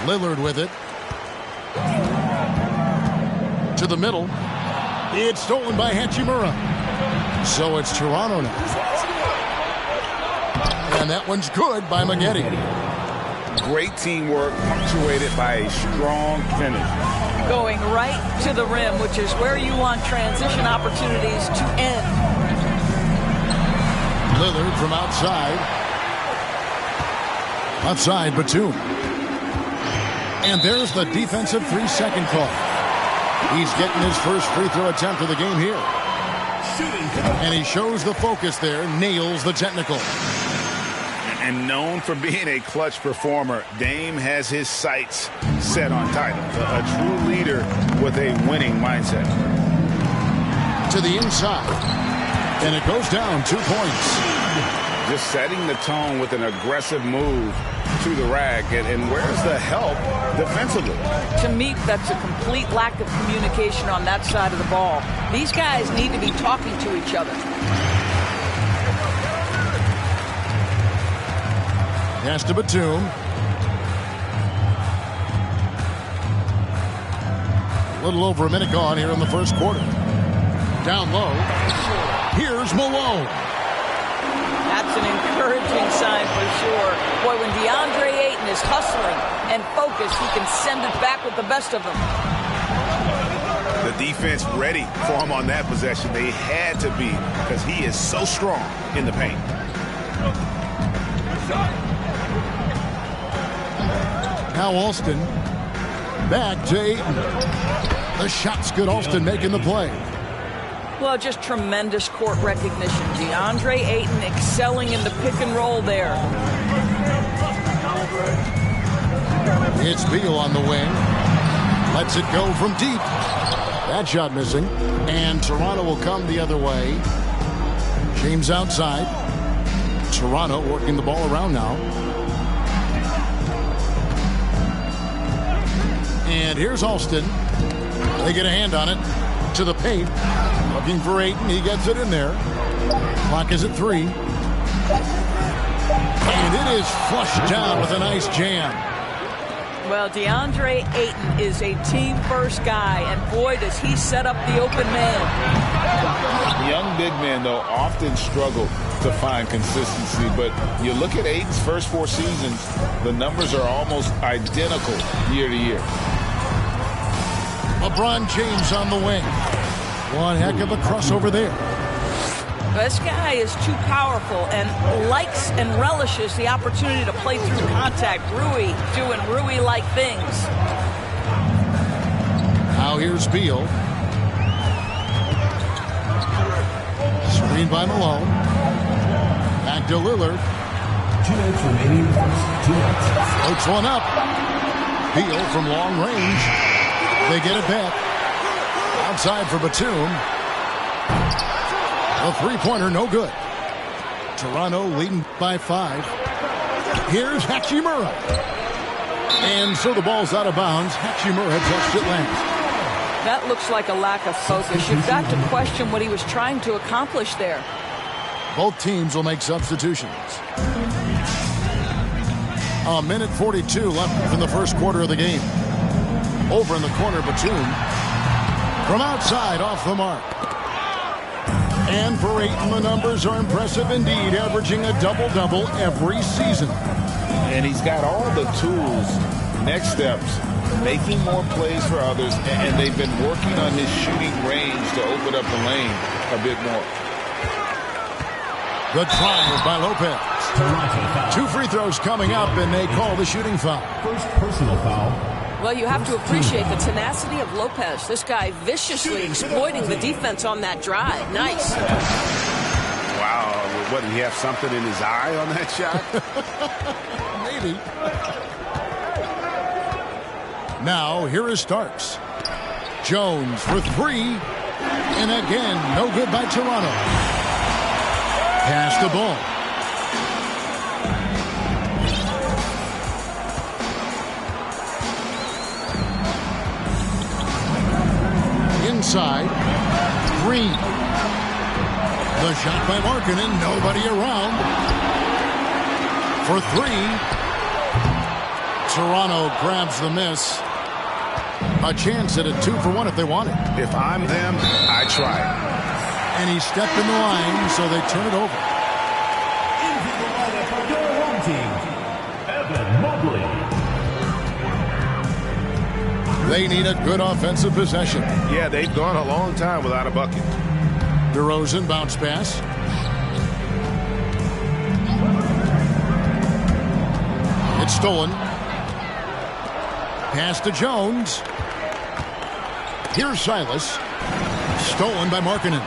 Lillard with it. To the middle. It's stolen by Hachimura. So it's Toronto now. And that one's good by Maggette. Great teamwork punctuated by a strong finish. Going right to the rim, which is where you want transition opportunities to end. Lillard from outside. Outside Batum. And there's the defensive 3-second call. He's getting his first free throw attempt of the game here. And he shows the focus there, nails the technical. And known for being a clutch performer, Dame has his sights set on titles. A true leader with a winning mindset. To the inside. And it goes down 2 points. Just setting the tone with an aggressive move to the rack. And where's the help defensively? To me, that's a complete lack of communication on that side of the ball. These guys need to be talking to each other. Pass to Batum. A little over a minute gone here in the first quarter. Down low. Here's Malone. That's an encouraging sign for sure. Boy, when DeAndre Ayton is hustling and focused, he can send it back with the best of them. The defense ready for him on that possession. They had to be because he is so strong in the paint. Now Alston. Back to Ayton. The shot's good. Alston making the play. Well, just tremendous court recognition. DeAndre Ayton excelling in the pick and roll there. It's Beal on the wing. Lets it go from deep. That shot missing. And Toronto will come the other way. James outside. Toronto working the ball around now. And here's Alston. They get a hand on it. To the paint. Looking for Ayton. He gets it in there. Clock is at 3. And it is flushed down with a nice jam. Well, DeAndre Ayton is a team-first guy, and boy, does he set up the open man. Young big men, though, often struggle to find consistency, but you look at Ayton's first 4 seasons, the numbers are almost identical year to year. LeBron James on the wing. One heck of a crossover there. This guy is too powerful and likes and relishes the opportunity to play through contact. Rui doing Rui-like things. Now here's Beal. Screen by Malone. Back to Lillard. 2 minutes remaining. 2 minutes. Floats one up. Beal from long range. They get it back. Outside for Batum. A three-pointer, no good. Toronto leading by 5. Here's Hachimura. And so the ball's out of bounds. Hachimura touched it last. That looks like a lack of focus. You've got to question what he was trying to accomplish there. Both teams will make substitutions. A minute 42 left in the first quarter of the game. Over in the corner, Batum. From outside, off the mark. And for Ayton, the numbers are impressive indeed, averaging a double-double every season. And he's got all the tools, next steps, making more plays for others, and they've been working on his shooting range to open up the lane a bit more. Good try by Lopez. 2 free throws coming up, and they call the shooting foul. First personal foul. Well, you have to appreciate the tenacity of Lopez. This guy viciously exploiting the defense on that drive. Nice. Wow. What, did he have something in his eye on that shot? Maybe. Now, here is Starks. Jones for 3. And again, no good by Toronto. Pass the ball. Inside, Green. The shot by Markkanen, nobody around. For 3. Toronto grabs the miss. A chance at a 2-for-1 if they want it. If I'm them, I try. And he stepped in the line, so they turn it over. Into the lineup for your home team, Evan Mobley. They need a good offensive possession. Yeah, they've gone a long time without a bucket. DeRozan bounce pass. It's stolen. Pass to Jones. Here's Silas. Stolen by Markkanen.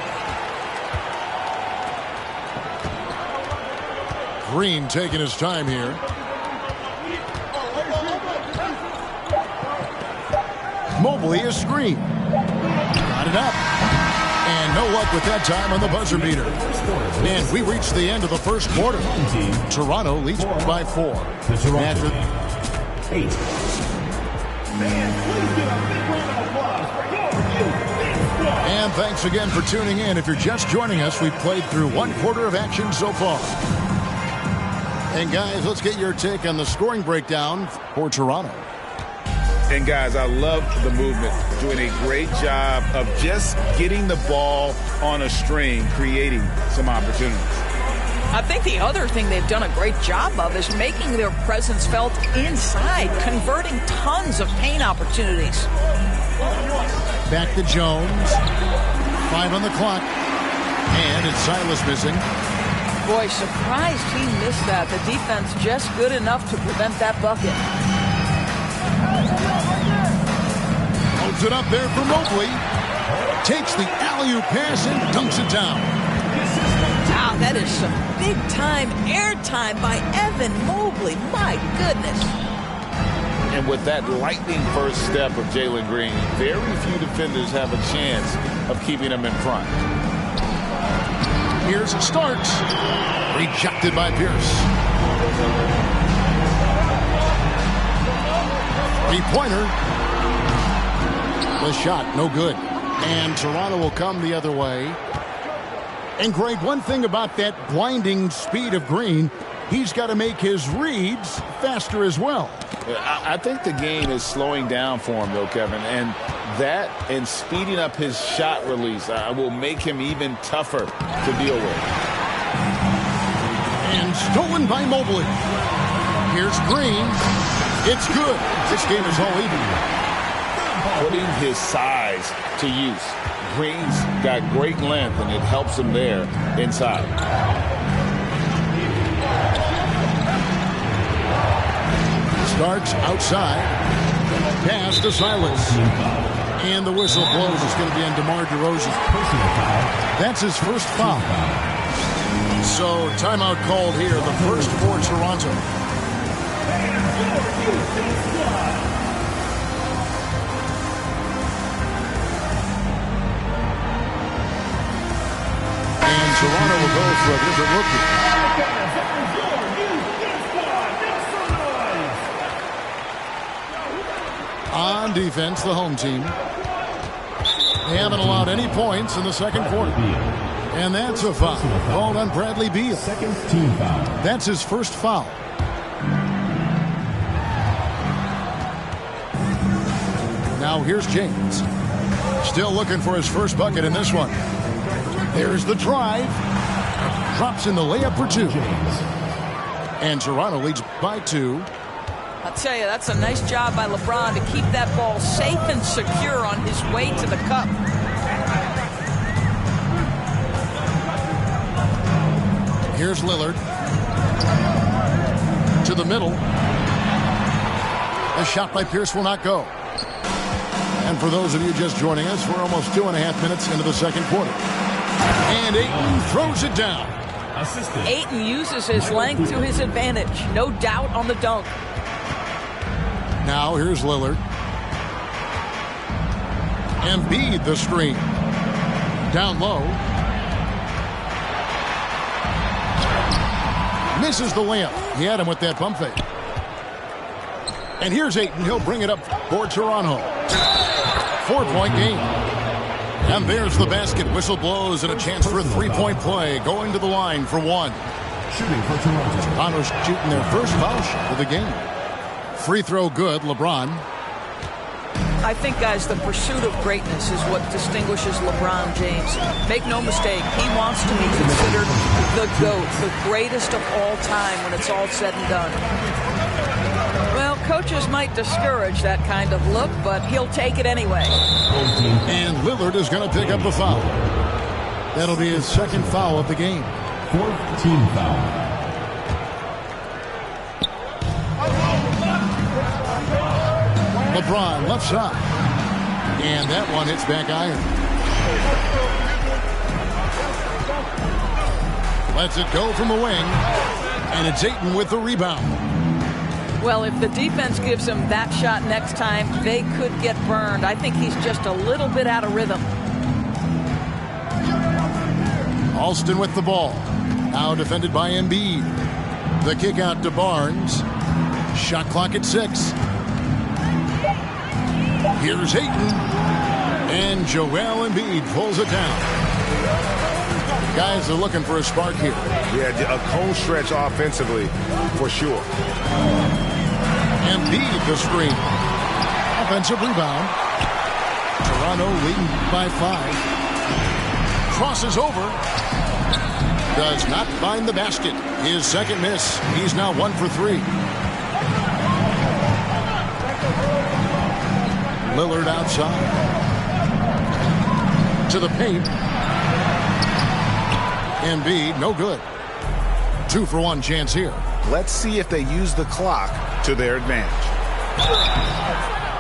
Green taking his time here. Mobley is screen. Got it up. And no luck with that time on the buzzer beater. And we reach the end of the first quarter. Toronto leads by 4. The Toronto 8. Fans, please give a big round of applause for your new big squad. And thanks again for tuning in. If you're just joining us, we've played through 1 quarter of action so far. And guys, let's get your take on the scoring breakdown for Toronto. And guys, I love the movement. Doing a great job of just getting the ball on a string, creating some opportunities. I think the other thing they've done a great job of is making their presence felt inside, converting tons of paint opportunities. Back to Jones. 5 on the clock. And it's Silas missing. Boy, surprised he missed that. The defense just good enough to prevent that bucket. Holds it up there for Mobley. Takes the alley-oop pass and dunks it down. Wow, that is some big-time airtime by Evan Mobley. My goodness. And with that lightning first step of Jalen Green, very few defenders have a chance of keeping him in front. Here's Starks. Rejected by Pierce. 3-pointer. The shot, no good. And Toronto will come the other way. And Greg, one thing about that blinding speed of Green, he's got to make his reads faster as well. I think the game is slowing down for him, though, Kevin. And that and speeding up his shot release will make him even tougher to deal with. And stolen by Mobley. Here's Green. It's good. This game is all even. Putting his size to use. Green's got great length, and it helps him there inside. Starks outside. Pass to Silas. And the whistle blows. It's going to be on DeMar DeRozan. That's his first foul. So timeout called here. The first for Toronto. And Toronto will go for a different look. On defense, the home team. They haven't allowed any points in the second quarter. And that's a foul called on Bradley Beal. Second team foul. That's his first foul. Now here's James. Still looking for his first bucket in this one. There's the drive. Drops in the layup for 2. And Toronto leads by 2. I'll tell you, that's a nice job by LeBron to keep that ball safe and secure on his way to the cup. Here's Lillard. To the middle. A shot by Pierce will not go. And for those of you just joining us, we're almost 2.5 minutes into the second quarter. And Ayton throws it down. Ayton uses his length to his advantage. No doubt on the dunk. Now here's Lillard. Embiid the screen. Down low. Misses the layup. He had him with that pump fake. And here's Ayton. He'll bring it up for Toronto. 4-point game. And there's the basket. Whistle blows and a chance for a 3-point play. Going to the line for 1. Shooting for Toronto. Toronto's shooting their first foul shot of the game. Free throw good, LeBron. I think, guys, the pursuit of greatness is what distinguishes LeBron James. Make no mistake, he wants to be considered the GOAT, the greatest of all time when it's all said and done. Well, coaches might discourage that kind of look, but he'll take it anyway. And Lillard is going to pick up the foul. That'll be his second foul of the game. 4th team foul. LeBron left side. And that one hits back iron. Lets it go from the wing. And it's Ayton with the rebound. Well, if the defense gives him that shot next time, they could get burned. I think he's just a little bit out of rhythm. Alston with the ball. Now defended by Embiid. The kick out to Barnes. Shot clock at 6. Here's Ayton. And Joel Embiid pulls it down. Guys are looking for a spark here. Yeah, a cold stretch offensively, for sure. Embiid the screen. Offensive rebound. Toronto leading by 5. Crosses over. Does not find the basket. His second miss. He's now 1 for 3. Lillard outside. To the paint. Embiid, no good. 2 for 1 chance here. Let's see if they use the clock to their advantage.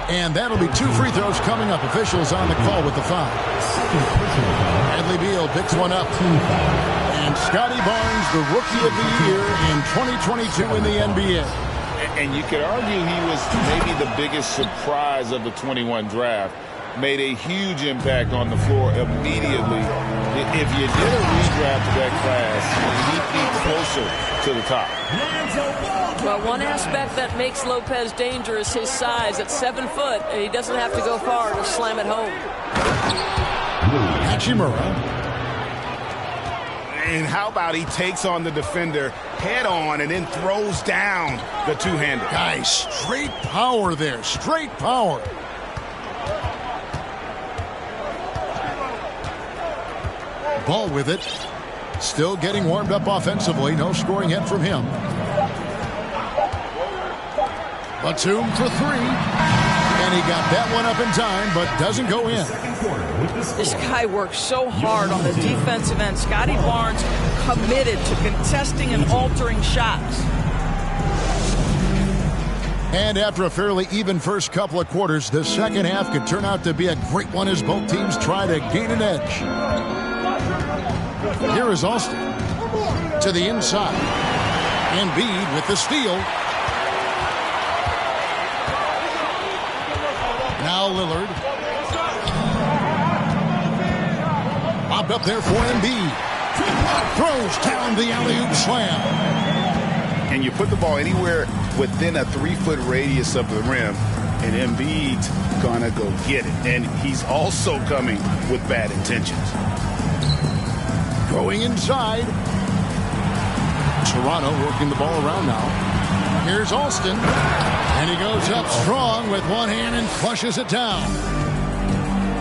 And that'll be 2 free throws coming up. Officials on the call with the foul. Bradley Beal picks one up. And Scotty Barnes, the Rookie of the Year in 2022 in the NBA. And you could argue he was maybe the biggest surprise of the 21 draft. Made a huge impact on the floor immediately. If you did a redraft of that class, he'd be closer to the top. Well, one aspect that makes Lopez dangerous, his size. At 7 foot, he doesn't have to go far to slam it home. Hachimura. And how about he takes on the defender head on and then throws down the two-hander. Guys, straight power there. Straight power. Ball with it. Still getting warmed up offensively. No scoring yet from him. Batum for 3. And he got that one up in time, but doesn't go in. This guy works so hard on the defensive end. Scotty Barnes committed to contesting and altering shots. And after a fairly even first couple of quarters, the second half could turn out to be a great one as both teams try to gain an edge. Here is Alston to the inside. Embiid with the steal. Now Lillard. Bobbed up there for Embiid. Throws down the alley-oop slam. And you put the ball anywhere within a 3-foot radius of the rim, and Embiid's gonna go get it. And he's also coming with bad intentions. Going inside. Toronto working the ball around now. Here's Alston. And he goes up strong with one hand and flushes it down.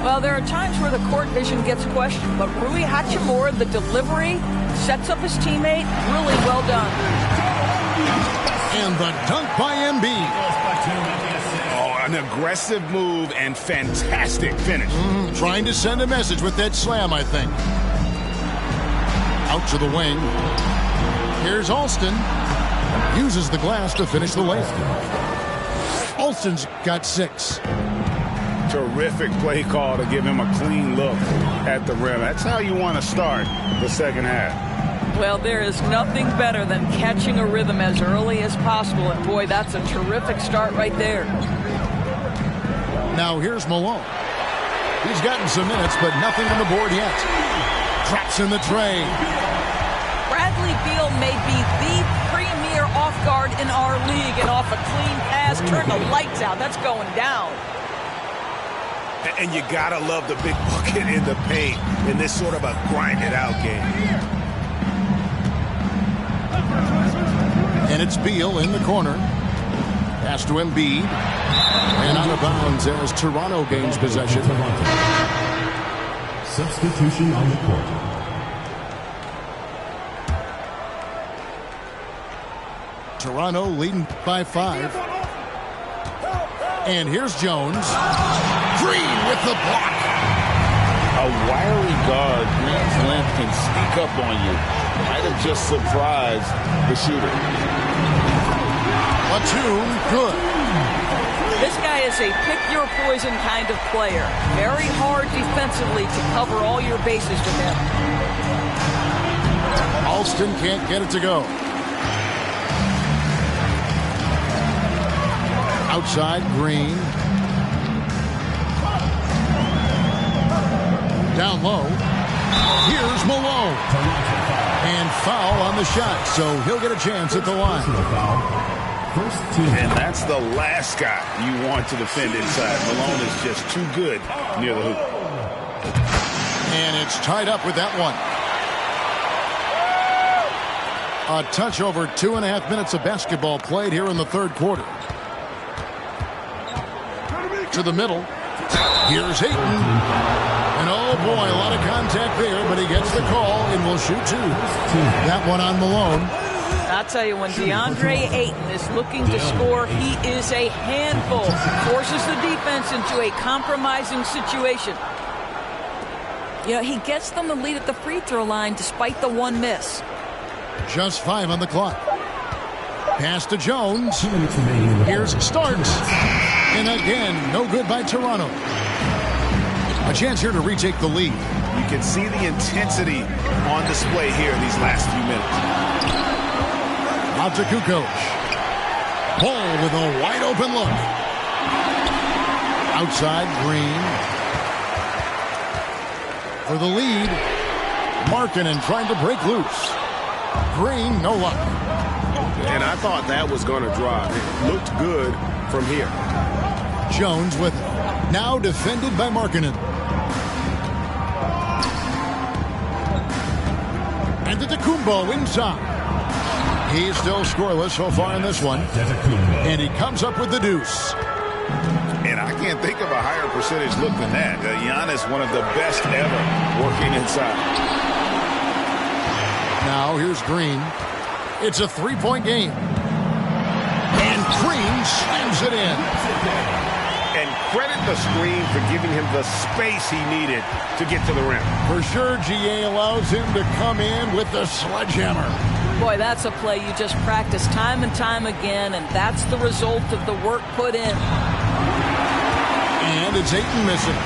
Well, there are times where the court vision gets questioned, but Rui Hachimura, the delivery, sets up his teammate. Really well done. And the dunk by Embiid. Oh, an aggressive move and fantastic finish. Trying to send a message with that slam, I think. Out to the wing. Here's Alston. Uses the glass to finish the layup. Alston's got 6. Terrific play call to give him a clean look at the rim. That's how you want to start the second half. Well, there is nothing better than catching a rhythm as early as possible. And boy, that's a terrific start right there. Now here's Malone. He's gotten some minutes, but nothing on the board yet. Drops in the tray. Bradley Beal may be the premier off guard in our league, and off a clean pass, turn the lights out. That's going down. And you gotta love the big bucket in the paint in this sort of a grinded out game. And it's Beal in the corner. Pass to Embiid. And out of bounds as Toronto gains possession. Substitution on the court. Toronto leading by 5. And here's Jones. Green with the block. A wiry guard, Green's length can sneak up on you. Might have just surprised the shooter. Batum, good. This guy is a pick-your-poison kind of player. Very hard defensively to cover all your bases with him. Alston can't get it to go. Outside, Green. Down low. Here's Malone. And foul on the shot, so he'll get a chance at the line. And that's the last guy you want to defend inside. Malone is just too good near the hoop. And it's tied up with that one. A touch over 2.5 minutes of basketball played here in the third quarter. To the middle. Here's Hayton. And oh boy, a lot of contact there, but he gets the call and will shoot 2. That one on Malone. I'll tell you, when DeAndre Ayton is looking to score, he is a handful. Forces the defense into a compromising situation. You know, he gets them the lead at the free throw line despite the one miss. Just 5 on the clock. Pass to Jones. Here's Starks. And again, no good by Toronto. A chance here to retake the lead. You can see the intensity on display here in these last few minutes. Out to Kukoc. Ball with a wide open look. Outside, Green. For the lead. Markkanen trying to break loose. Green, no luck. And I thought that was going to drive. It looked good from here. Jones with it. Now defended by Markkanen. And Antetokounmpo inside. He's still scoreless so far in this one. And he comes up with the deuce. And I can't think of a higher percentage look than that. Giannis, one of the best ever working inside. Now here's Green. It's a 3-point game. And Green slams it in. And credit the screen for giving him the space he needed to get to the rim. For sure, GA allows him to come in with the sledgehammer. Boy, that's a play you just practice time and time again, and that's the result of the work put in. And it's Ayton missing.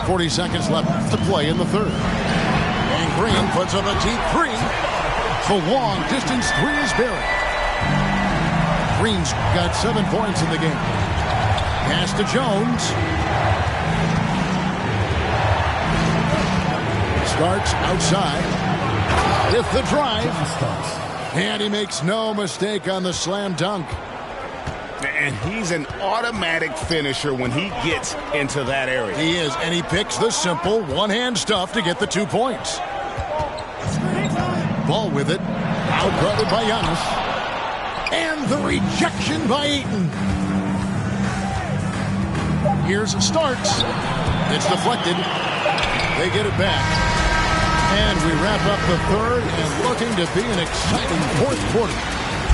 .40 seconds left to play in the third. And Green puts up a deep 3. The long distance 3 is buried. Green's got 7 points in the game. Pass to Jones. Starts outside with the drive. And he makes no mistake on the slam dunk. And he's an automatic finisher when he gets into that area. He is, and he picks the simple one-hand stuff to get the 2 points. Ball with it. Outguarded by Giannis. And the rejection by Ayton. Here's Starks. It's deflected. They get it back. And we wrap up the third and looking to be an exciting fourth quarter.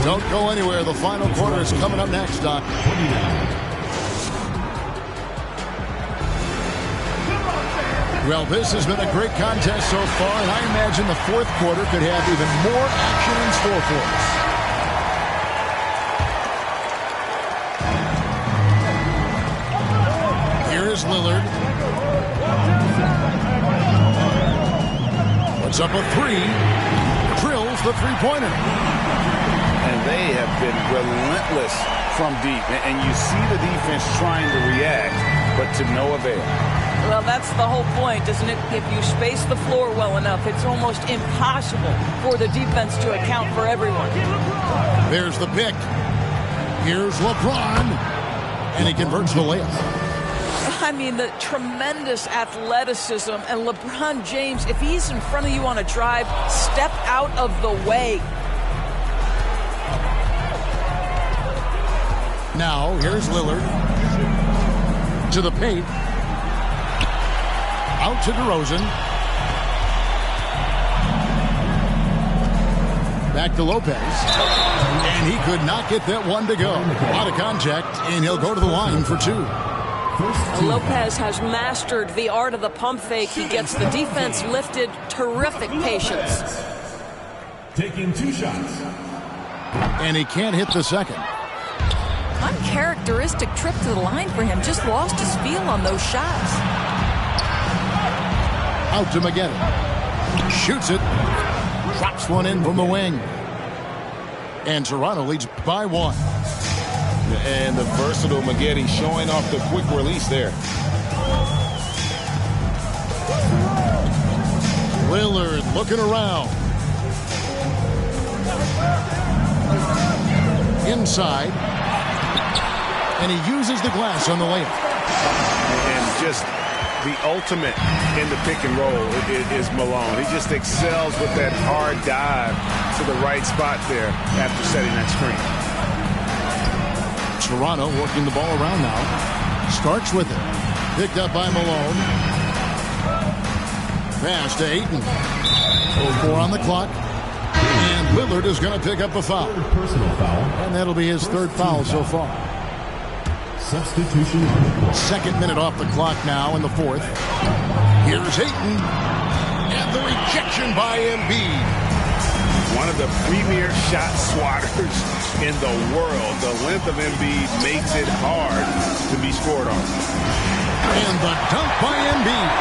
Don't go anywhere. The final quarter is coming up next, Doc. Well, this has been a great contest so far, and I imagine the fourth quarter could have even more action in store for us. Here is Lillard. Puts up a 3. Drills the three-pointer. And they have been relentless from deep. And you see the defense trying to react, but to no avail. Well, that's the whole point, isn't it? If you space the floor well enough, it's almost impossible for the defense to account for everyone. There's the pick. Here's LeBron. And he converts the layup. I mean, the tremendous athleticism. And LeBron James, if he's in front of you on a drive, step out of the way. Now, here's Lillard. To the paint. Out to DeRozan. Back to Lopez. And he could not get that one to go. Out of contact, and he'll go to the line for two. Lopez has mastered the art of the pump fake. He gets the defense lifted. Terrific patience. Taking 2 shots. And he can't hit the second. Uncharacteristic trip to the line for him. Just lost his feel on those shots. Out to McGetty. Shoots it. Drops one in from the wing. And Toronto leads by 1. And the versatile McGetty showing off the quick release there. Lillard looking around. Inside. And he uses the glass on the layup. And just the ultimate in the pick and roll is Malone. He just excels with that hard dive to the right spot there after setting that screen. Toronto working the ball around now. Starks with it. Picked up by Malone. Pass to Ayton. 4 on the clock. And Lillard is going to pick up a foul. Personal foul. And that'll be his third foul so far. Substitution. Second minute off the clock now in the fourth. Here's Ayton. And the rejection by Embiid. One of the premier shot swatters in the world. The length of Embiid makes it hard to be scored on. And the dunk by Embiid.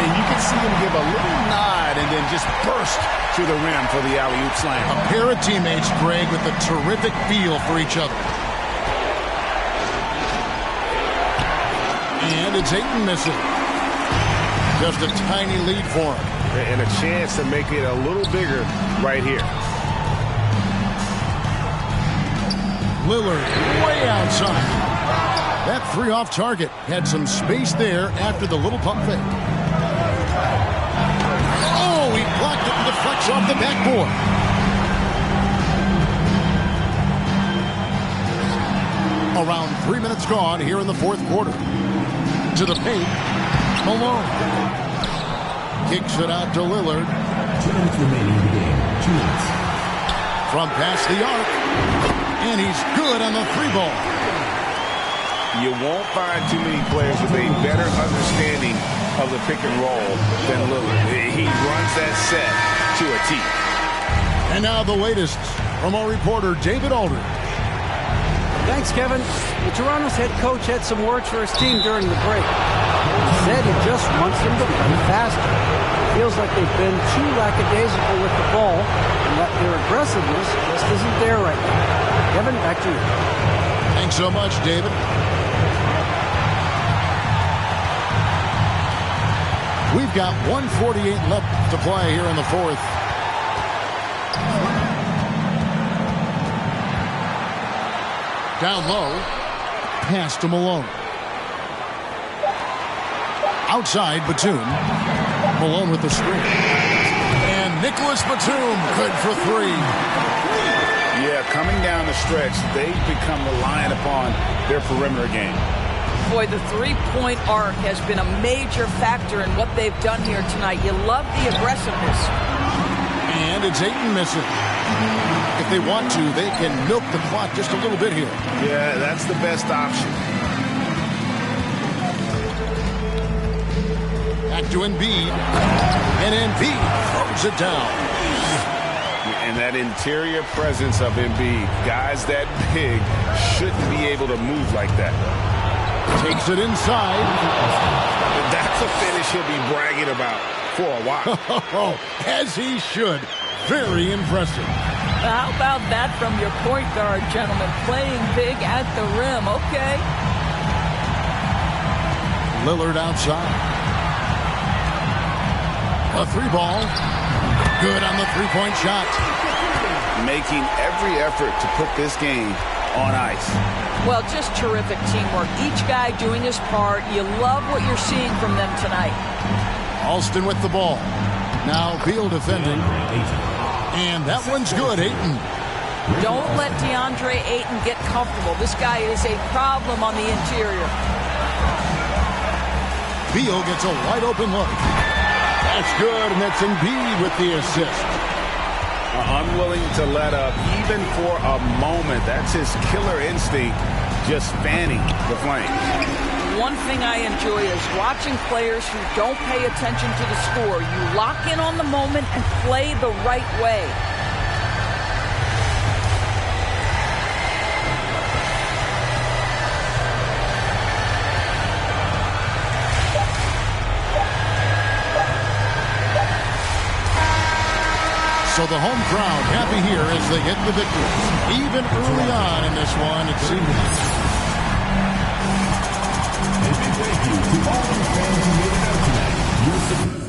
And you can see him give a little nod and then just burst to the rim for the alley-oop slam. A pair of teammates, Greg, with a terrific feel for each other. And it's Ayton missing. Just a tiny lead for him. And a chance to make it a little bigger right here. Lillard way outside. That 3 off target had some space there after the little pump fake. Oh, he blocked it and deflects off the backboard. Around 3 minutes gone here in the fourth quarter. To the paint. Malone. Kicks it out to Lillard. 2 minutes remaining in the game. 2 minutes. From past the arc. And he's good on the 3 ball. You won't find too many players with a better understanding of the pick and roll than Lillard. He runs that set to a T. And now the latest from our reporter, David Aldridge. Thanks, Kevin. The Toronto's head coach had some words for his team during the break. He said he just wants them to play faster. It feels like they've been too lackadaisical with the ball and that their aggressiveness just isn't there right now. Kevin, back to you. Thanks so much, David. We've got 1:48 left to play here in the fourth. Down low. Pass to Malone. Outside, Batum. Malone with the screen. And Nicholas Batum, good for 3. Yeah, coming down the stretch, they've become reliant upon their perimeter game. Boy, the three-point arc has been a major factor in what they've done here tonight. You love the aggressiveness. And it's Ayton missing. If they want to, they can milk the clock just a little bit here. Yeah, that's the best option. Back to Embiid. And Embiid throws it down. And that interior presence of Embiid, guys that big shouldn't be able to move like that. Takes it inside. That's a finish he'll be bragging about for a while. As he should. Very impressive. How about that from your point guard, gentlemen? Playing big at the rim. Okay. Lillard outside. A 3 ball. Good on the 3-point shot. Making every effort to put this game on ice. Well, just terrific teamwork. Each guy doing his part. You love what you're seeing from them tonight. Alston with the ball. Now Beal defending. And that one's good, Ayton. Don't let DeAndre Ayton get comfortable. This guy is a problem on the interior. Beal gets a wide open look. That's good, and that's Embiid with the assist. Unwilling to let up even for a moment. That's his killer instinct, just fanning the flames. One thing I enjoy is watching players who don't pay attention to the score. You lock in on the moment and play the right way. So the home crowd happy here as they get the victory. Even early on in this one, it seemed like. And thank you to all the fans who made it out tonight. Your support.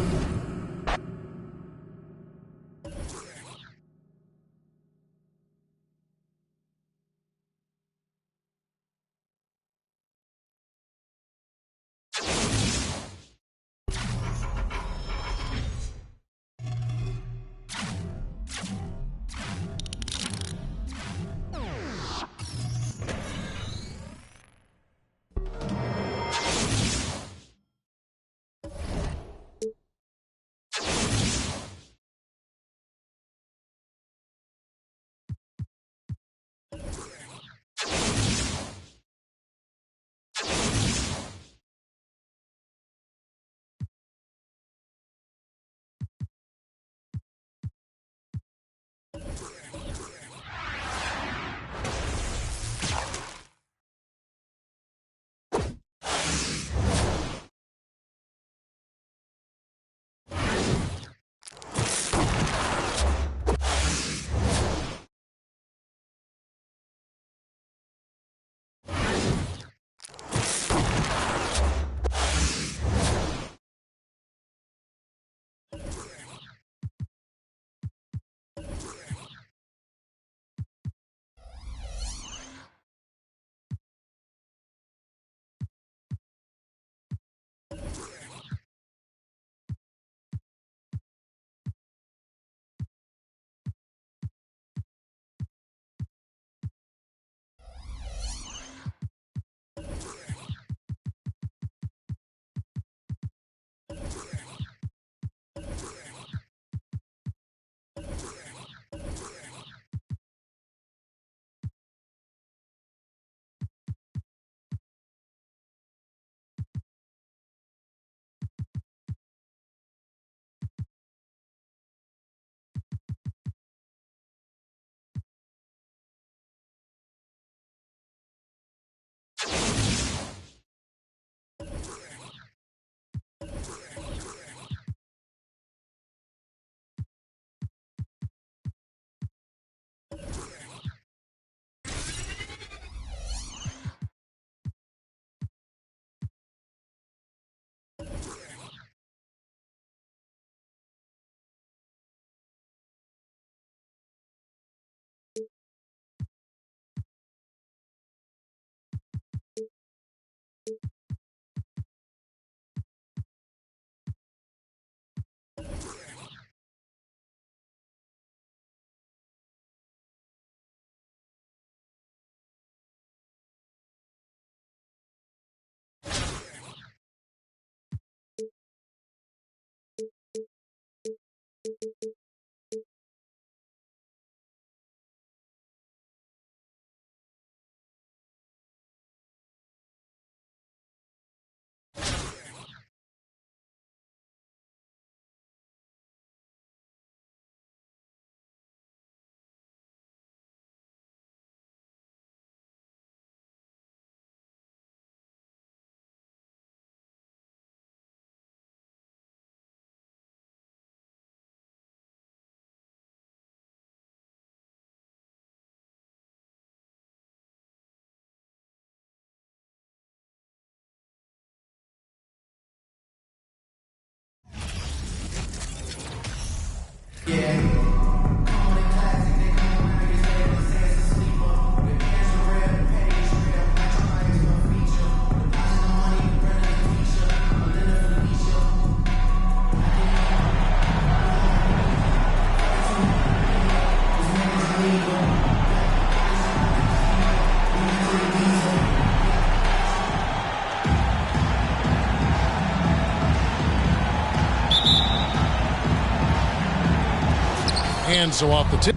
And so off the tip.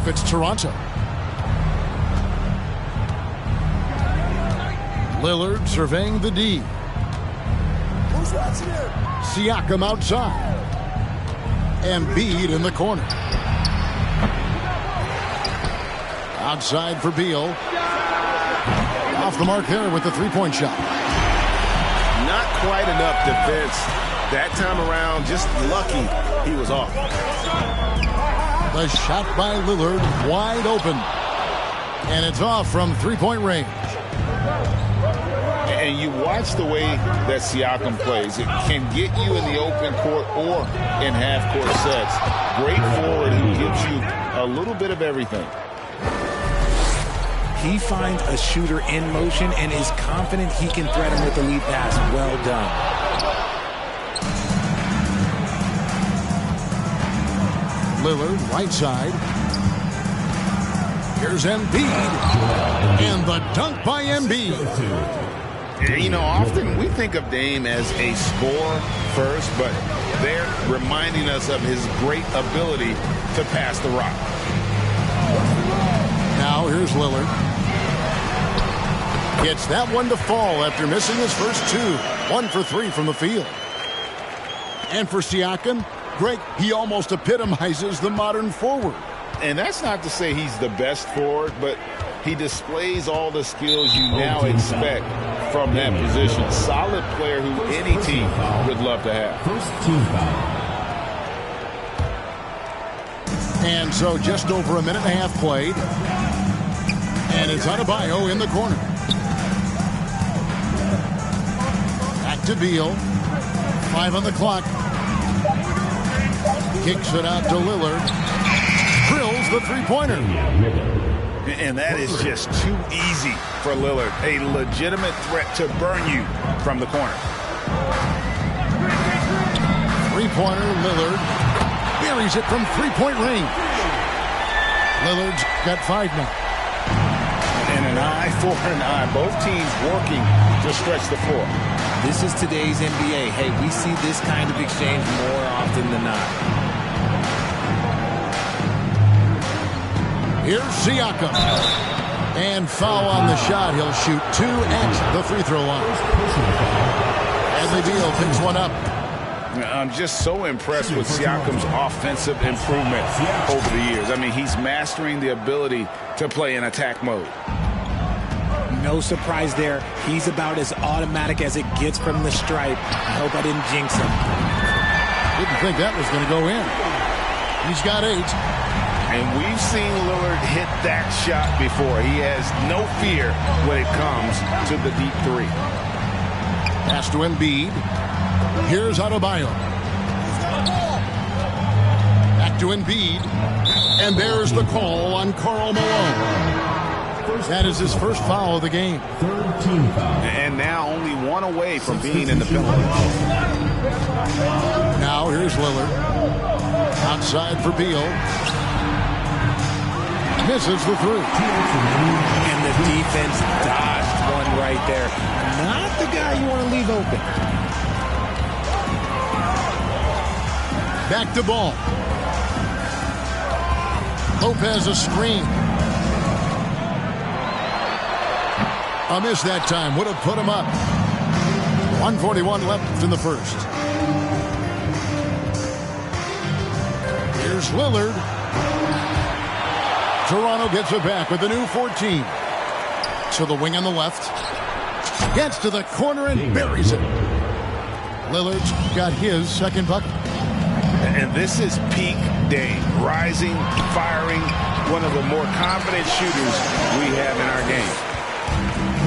It's Toronto. Lillard surveying the D. Who's watching here? Siakam outside. Embiid in the corner. Outside for Beal. Off the mark there with the three-point shot. Not quite enough defense that time around. Just lucky he was off. The shot by Lillard wide open. And it's off from three-point range. And you watch the way that Siakam plays. It can get you in the open court or in half-court sets. Great forward who gives you a little bit of everything. He finds a shooter in motion and is confident he can threat him with the lead pass. Well done. Lillard, right side. Here's Embiid. And the dunk by Embiid. You know, often we think of Dame as a scorer first, but they're reminding us of his great ability to pass the rock. Now here's Lillard. Gets that one to fall after missing his first two. 1 for 3 from the field. And for Siakam, Greg, he almost epitomizes the modern forward. And that's not to say he's the best forward, but he displays all the skills you now expect from that position. Solid player who any team would love to have. First team foul. And so just over a minute and a half played. And it's Adebayo in the corner. Back to Beal. 5 on the clock. Kicks it out to Lillard. Drills the three-pointer. And that is just too easy for Lillard. A legitimate threat to burn you from the corner. Three-pointer, Lillard. Buries it from three-point range. Lillard's got 5 now. And an eye for an eye. Both teams working to stretch the floor. This is today's NBA. Hey, we see this kind of exchange more often than not. Here's Siakam. And foul on the shot. He'll shoot 2 at the free throw line. Bradley Beal picks one up. I'm just so impressed with Siakam's offensive improvement over the years. I mean, he's mastering the ability to play in attack mode. No surprise there. He's about as automatic as it gets from the stripe. I hope I didn't jinx him. Didn't think that was going to go in. He's got 8. And we've seen Lillard hit that shot before. He has no fear when it comes to the deep three. Pass to Embiid. Here's Adebayo. Back to Embiid. And there's the call on Karl Malone. That is his first foul of the game. Third team foul. And now only 1 away from being in the penalty. Now here's Lillard. Outside for Beal. Misses the 3. And the defense dodged one right there. Not the guy you want to leave open. Back to Ball. Lopez a screen. A miss that time. Would have put him up. 1:41 left in the first. Here's Lillard. Toronto gets it back with the new 14. To the wing on the left. Gets to the corner and buries it. Lillard's got his second bucket. And this is peak Dame. Rising, firing, one of the more confident shooters we have in our game.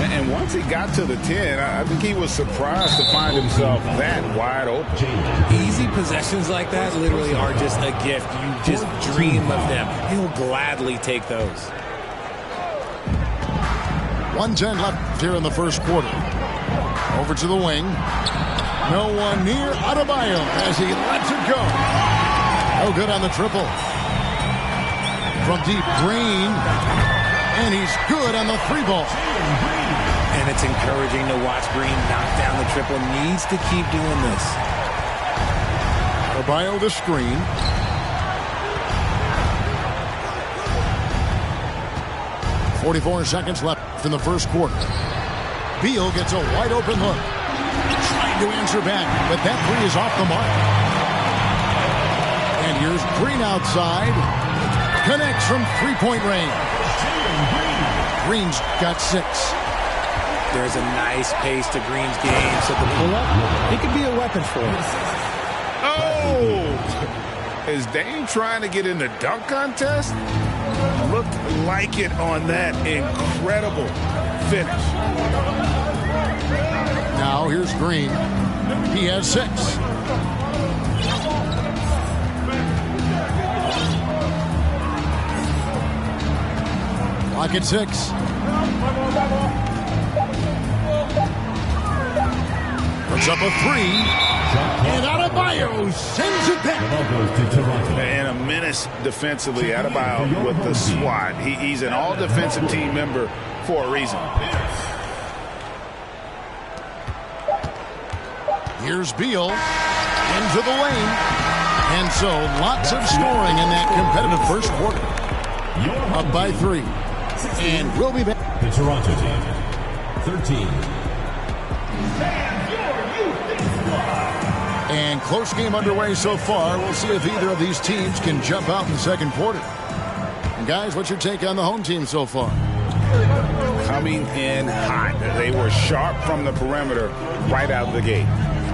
And once he got to the 10, I think he was surprised to find himself that wide open. Easy possessions like that literally are just a gift. You just dream of them. He'll gladly take those. 1:10 left here in the first quarter. Over to the wing. No one near Adebayo as he lets it go. No good on the triple. From deep, Green. And he's good on the 3-ball. And it's encouraging to watch Green knock down the triple. Needs to keep doing this. Adebayo to screen. .44 seconds left in the first quarter. Beal gets a wide open look. Trying to answer back, but that three is off the mark. And here's Green outside. Connects from three-point range. Green's got 6. There's a nice pace to Green's game, so the pull-up, he could be a weapon for him. Oh! Is Dame trying to get in the dunk contest? Looked like it on that incredible finish. Now here's Green. He has 6. Clock at 6. Puts up a 3. And Adebayo sends it back. And a menace defensively. Adebayo with the swat. He's an all-defensive team member for a reason. Here's Beal into the lane. And so lots of scoring in that competitive first quarter. Up by 3. And we'll be back. The Toronto team, 13. And close game underway so far. We'll see if either of these teams can jump out in the second quarter. And guys, what's your take on the home team so far? Coming in hot. They were sharp from the perimeter right out of the gate.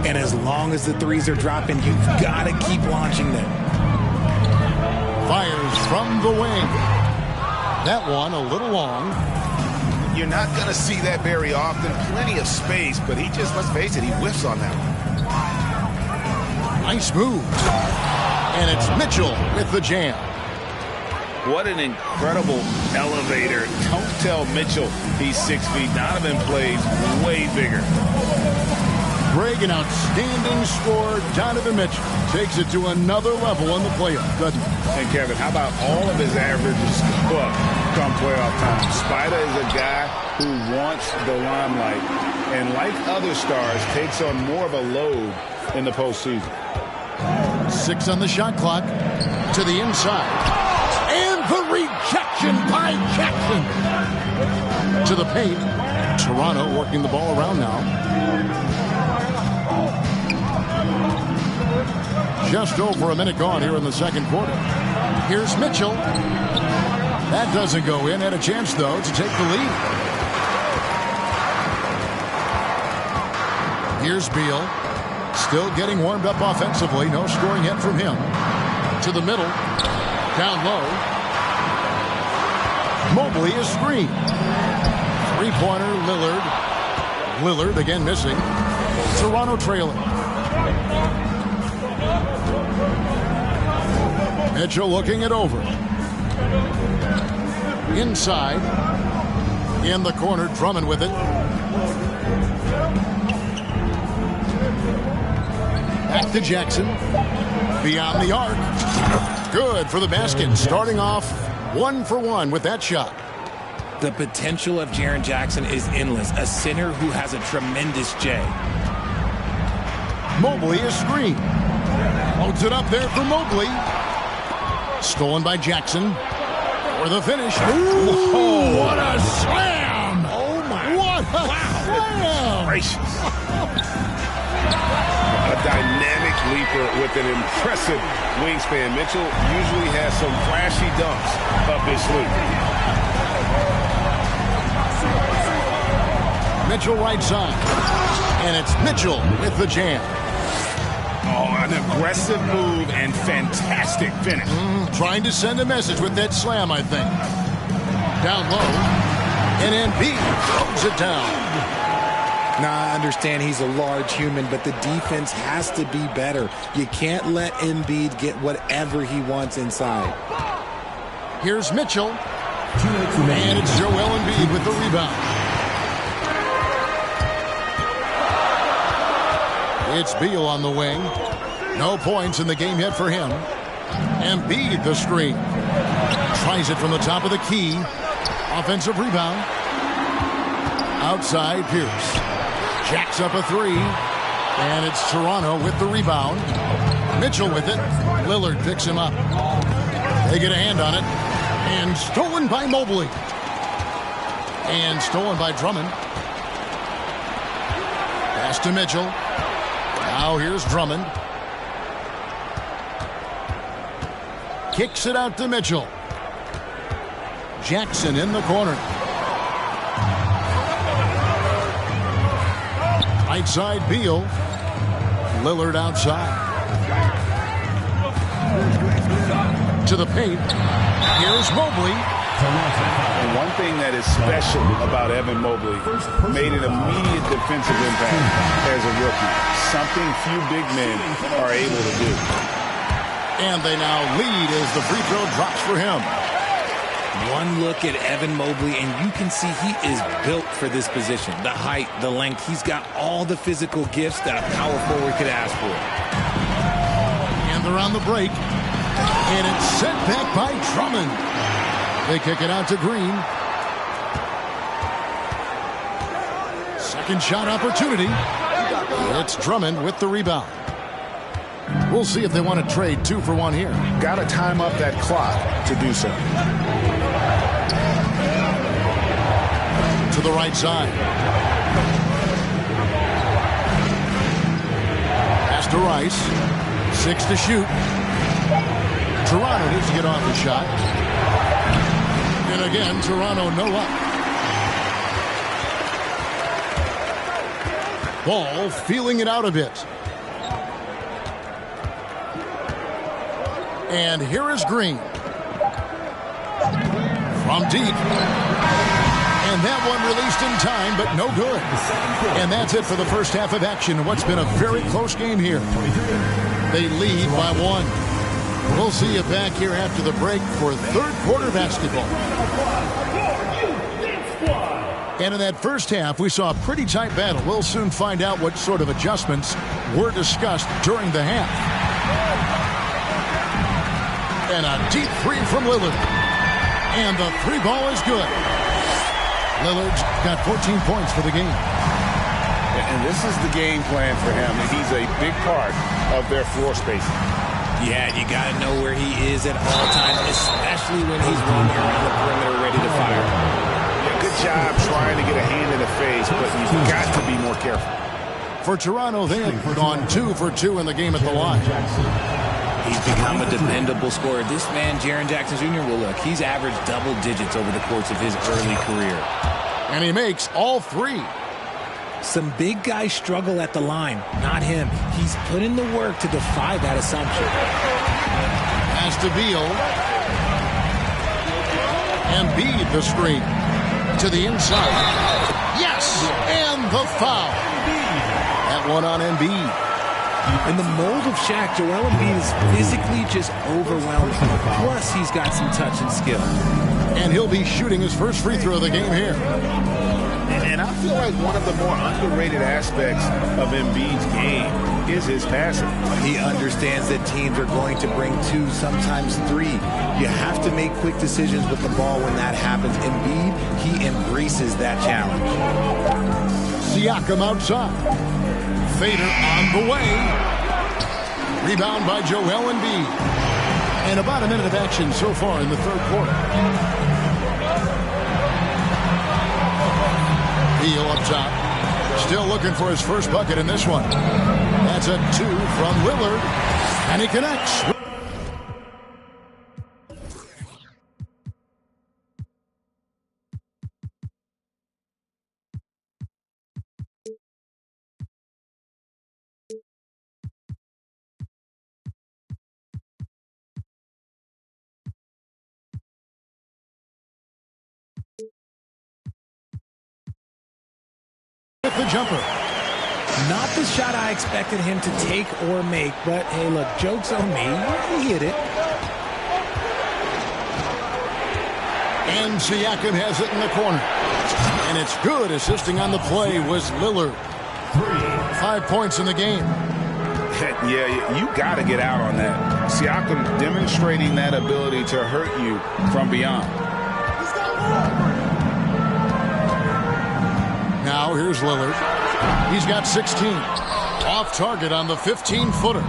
And as long as the threes are dropping, you've got to keep launching them. Fires from the wing. That one a little long. You're not going to see that very often. Plenty of space, but he just, let's face it, he whiffs on that one. Nice move. And it's Mitchell with the jam. What an incredible elevator. Don't tell Mitchell he's 6 feet. Donovan plays way bigger. Greg, an outstanding scorer. Donovan Mitchell takes it to another level in the playoff, doesn't he? And Kevin, how about all of his averages come playoff time? Spider is a guy who wants the limelight, and like other stars, takes on more of a load in the postseason. 6 on the shot clock. To the inside. And the rejection by Jackson. To the paint. Toronto working the ball around now. Just over a minute gone here in the second quarter. Here's Mitchell. That doesn't go in. Had a chance, though, to take the lead. Here's Beal. Still getting warmed up offensively. No scoring yet from him. To the middle. Down low. Mobley is screened. Three-pointer, Lillard. Lillard again missing. Toronto trailing. Mitchell looking it over. Inside. In the corner, Drummond with it. Back to Jackson. Beyond the arc. Good for the basket. Starting off 1 for 1 with that shot. The potential of Jaren Jackson is endless. A center who has a tremendous J. Mobley is screened. Loads it up there for Mobley. Stolen by Jackson. For the finish. Ooh, what a slam! Oh, my. What a slam! Gracious. A dynamic leaper with an impressive wingspan. Mitchell usually has some flashy dunks up his sleeve. Mitchell right side. And it's Mitchell with the jam. Oh, an aggressive move and fantastic finish. Trying to send a message with that slam, I think. Down low. And Embiid throws it down. Now, I understand he's a large human, but the defense has to be better. You can't let Embiid get whatever he wants inside. Here's Mitchell. And it's Joel Embiid with the rebound. It's Beal on the wing. No points in the game yet for him. Embiid the screen. Tries it from the top of the key. Offensive rebound. Outside, Pierce. Jacks up a three. And it's Toronto with the rebound. Mitchell with it. Lillard picks him up. They get a hand on it. And stolen by Mobley. And stolen by Drummond. Pass to Mitchell. Now here's Drummond. Kicks it out to Mitchell. Jackson in the corner. Right side, Beal. Lillard outside. To the paint. Here's Mobley. And one thing that is special about Evan Mobley, made an immediate defensive impact as a rookie. Something few big men are able to do. And they now lead as the free throw drops for him. One look at Evan Mobley, and you can see he is built for this position. The height, the length, he's got all the physical gifts that a power forward could ask for. And they're on the break. And it's sent back by Drummond. They kick it out to Green. Second shot opportunity. It's Drummond with the rebound. We'll see if they want to trade 2 for 1 here. Got to time up that clock to do so. To the right side. Pass to Rice. 6 to shoot. Toronto needs to get off the shot. And again, Toronto no up. Ball feeling it out a bit. And here is Green. From deep. And that one released in time, but no good. And that's it for the first half of action. What's been a very close game here. They lead by 1. We'll see you back here after the break for third quarter basketball. And in that first half, we saw a pretty tight battle. We'll soon find out what sort of adjustments were discussed during the half. And a deep three from Lillard. And the 3 ball is good. Lillard's got 14 points for the game. And this is the game plan for him. He's a big part of their floor spacing. Yeah, you got to know where he is at all times, especially when he's running around the perimeter ready to fire. Yeah, good job trying to get a hand in the face, but you've got to be more careful. For Toronto, they have gone 2 for 2 in the game at the line. He's become a dependable scorer. This man, Jaren Jackson Jr., well, look, he's averaged double digits over the course of his early career. And he makes all 3. Some big guys struggle at the line. Not him. He's put in the work to defy that assumption. Pass to Beal. Embiid the screen. To the inside. Yes! And the foul. That one on Embiid. In the mold of Shaq, Joel Embiid is physically just overwhelming. Plus, he's got some touch and skill. And he'll be shooting his first free throw of the game here. And I feel like one of the more underrated aspects of Embiid's game is his passing. He understands that teams are going to bring 2, sometimes 3. You have to make quick decisions with the ball when that happens. Embiid, he embraces that challenge. Siakam outside. Fader on the way. Rebound by Joel Embiid. And about a minute of action so far in the third quarter. Beal up top. Still looking for his first bucket in this one. That's a 2 from Lillard. And he connects. The jumper. Not the shot I expected him to take or make, but hey, look, joke's on me. He hit it. And Siakam has it in the corner. And it's good. Assisting on the play was Lillard. 5 points in the game. Yeah, you got to get out on that. Siakam demonstrating that ability to hurt you from beyond. Now here's Lillard. He's got 16. Off target on the 15-footer.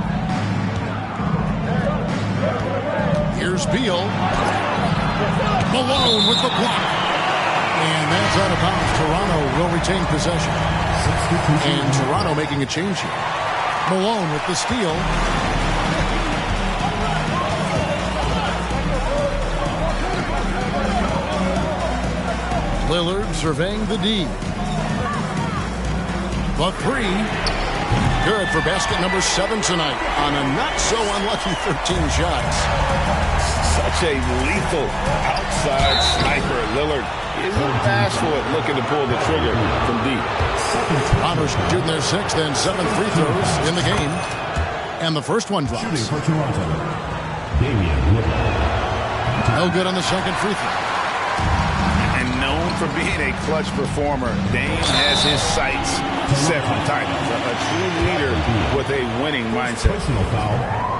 Here's Beal. Malone with the block. And that's out of bounds. Toronto will retain possession. And Toronto making a change here. Malone with the steal. Lillard surveying the D. The three. Good for basket number 7 tonight on a not-so-unlucky 13 shots. Such a lethal outside sniper. Lillard isn't bashful at looking to pull the trigger from deep. Toronto's shooting their 6th and 7th free throws in the game. And the first one drops. No good on the second free throw. And known for being a clutch performer, Dame has his sights set for titles. A true leader with a winning mindset.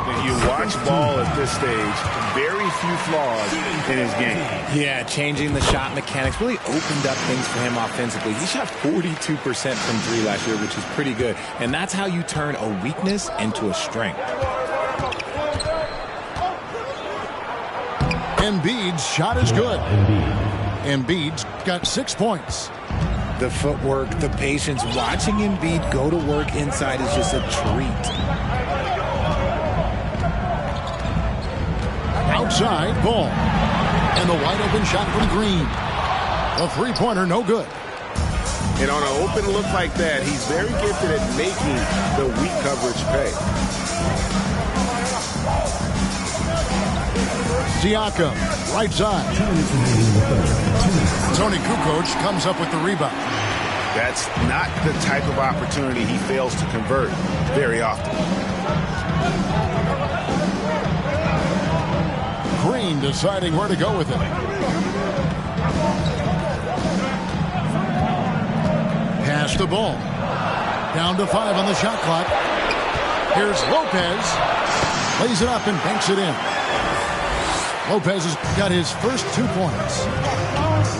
When you watch ball at this stage, very few flaws in his game. Yeah, changing the shot mechanics really opened up things for him offensively. He shot 42% from 3 last year, which is pretty good. And that's how you turn a weakness into a strength. Embiid's shot is good. Embiid's got 6 points. The footwork, the patience, watching Embiid go to work inside is just a treat. Outside, ball. And the wide open shot from Green. The three-pointer, no good. And on an open look like that, he's very gifted at making the weak coverage pay. Siakam, right side. Tony Kukoc comes up with the rebound. That's not the type of opportunity he fails to convert very often. Green deciding where to go with it. Pass the ball. Down to 5 on the shot clock. Here's Lopez. Lays it up and banks it in. Lopez has got his first 2 points.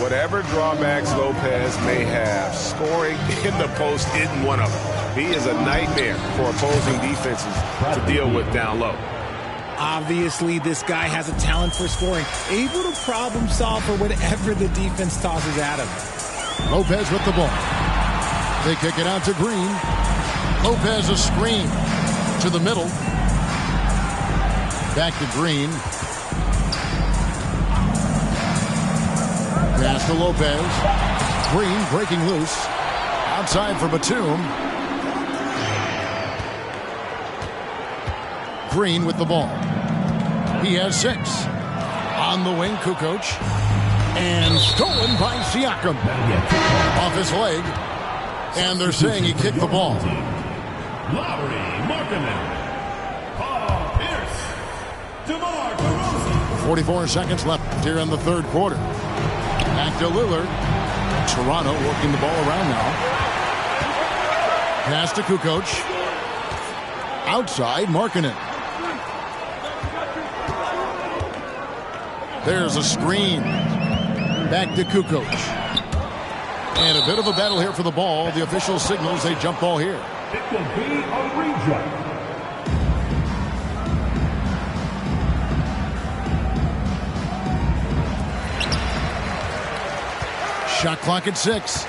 Whatever drawbacks Lopez may have, scoring in the post isn't one of them. He is a nightmare for opposing defenses to deal with down low. Obviously, this guy has a talent for scoring, able to problem solve for whatever the defense tosses at him. Lopez with the ball. They kick it out to Green. Lopez a screen to the middle. Back to Green. Pass to Lopez. Green breaking loose. Outside for Batum. Green with the ball. He has 6. On the wing, Kukoc. And stolen by Siakam. Off his leg. And they're saying he kicked the ball. Lowry, Markkanen, Paul Pierce, DeMar DeRozan. 44 seconds left here in the third quarter. Back to Lillard. Toronto working the ball around now. Pass to Kukoc. Outside, Markkanen. There's a screen. Back to Kukoc. And a bit of a battle here for the ball. The official signals a jump ball here. It will be a reject. Shot clock at 6.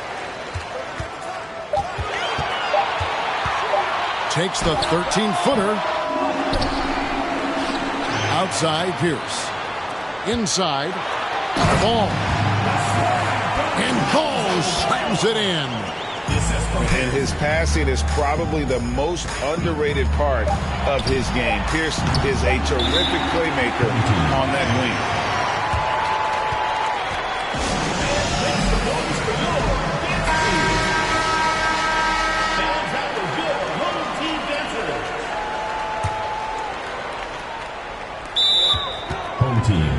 Takes the 13-footer. Outside, Pierce. Inside. Ball. And Ball slams it in. And his passing is probably the most underrated part of his game. Pierce is a terrific playmaker on that wing. Home team.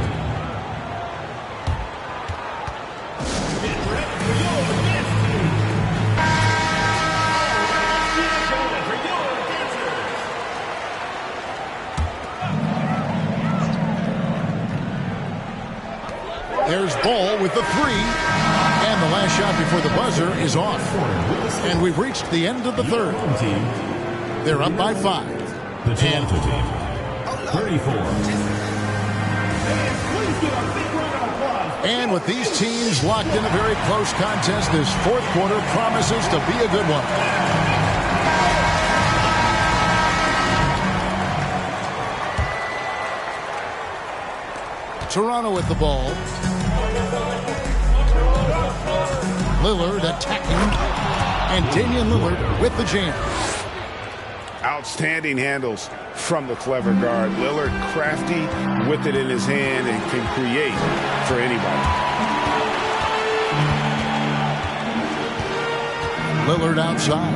There's Ball with the three. And the last shot before the buzzer is off. And we've reached the end of the third. They're up by 5. The Toronto team, 34. And with these teams locked in a very close contest, this fourth quarter promises to be a good one. Toronto with the ball. Lillard attacking. And Damian Lillard with the jam. Outstanding handles from the clever guard. Lillard crafty with it in his hand and can create for anybody. Lillard outside.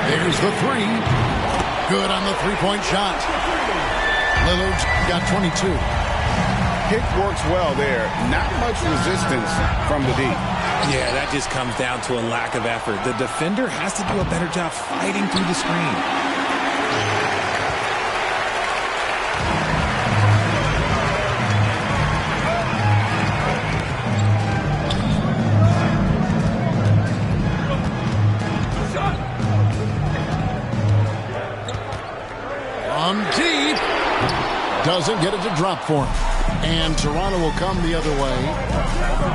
There's the three. Good on the three-point shot. Lillard's got 22. Pick works well there. Not much resistance from the D. Yeah, that just comes down to a lack of effort. The defender has to do a better job fighting through the screen. On deep. Doesn't get it to drop for him. And Toronto will come the other way.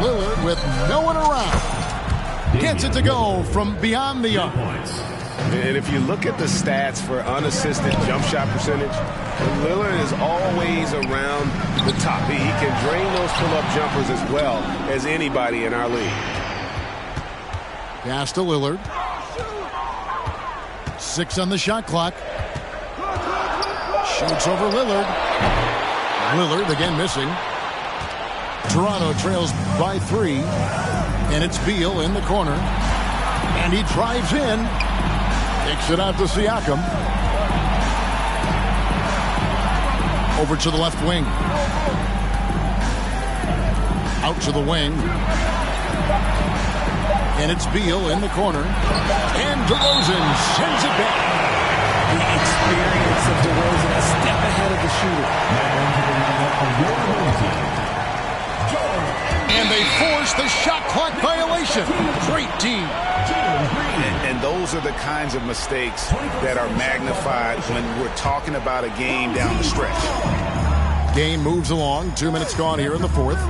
Lillard with no one around. Gets it to go from beyond the arc. And if you look at the stats for unassisted jump shot percentage, Lillard is always around the top. He can drain those pull-up jumpers as well as anybody in our league. Pass to Lillard. 6 on the shot clock. Shoots over Lillard. Lillard again missing. Toronto trails by 3. And it's Beal in the corner. And he drives in. Takes it out to Siakam. Over to the left wing. Out to the wing. And it's Beal in the corner. And DeRozan sends it back. The experience of DeRozan a step ahead of the shooter. And they force the shot clock violation. Great team. And those are the kinds of mistakes that are magnified when we're talking about a game down the stretch. Game moves along. 2 minutes gone here in the fourth.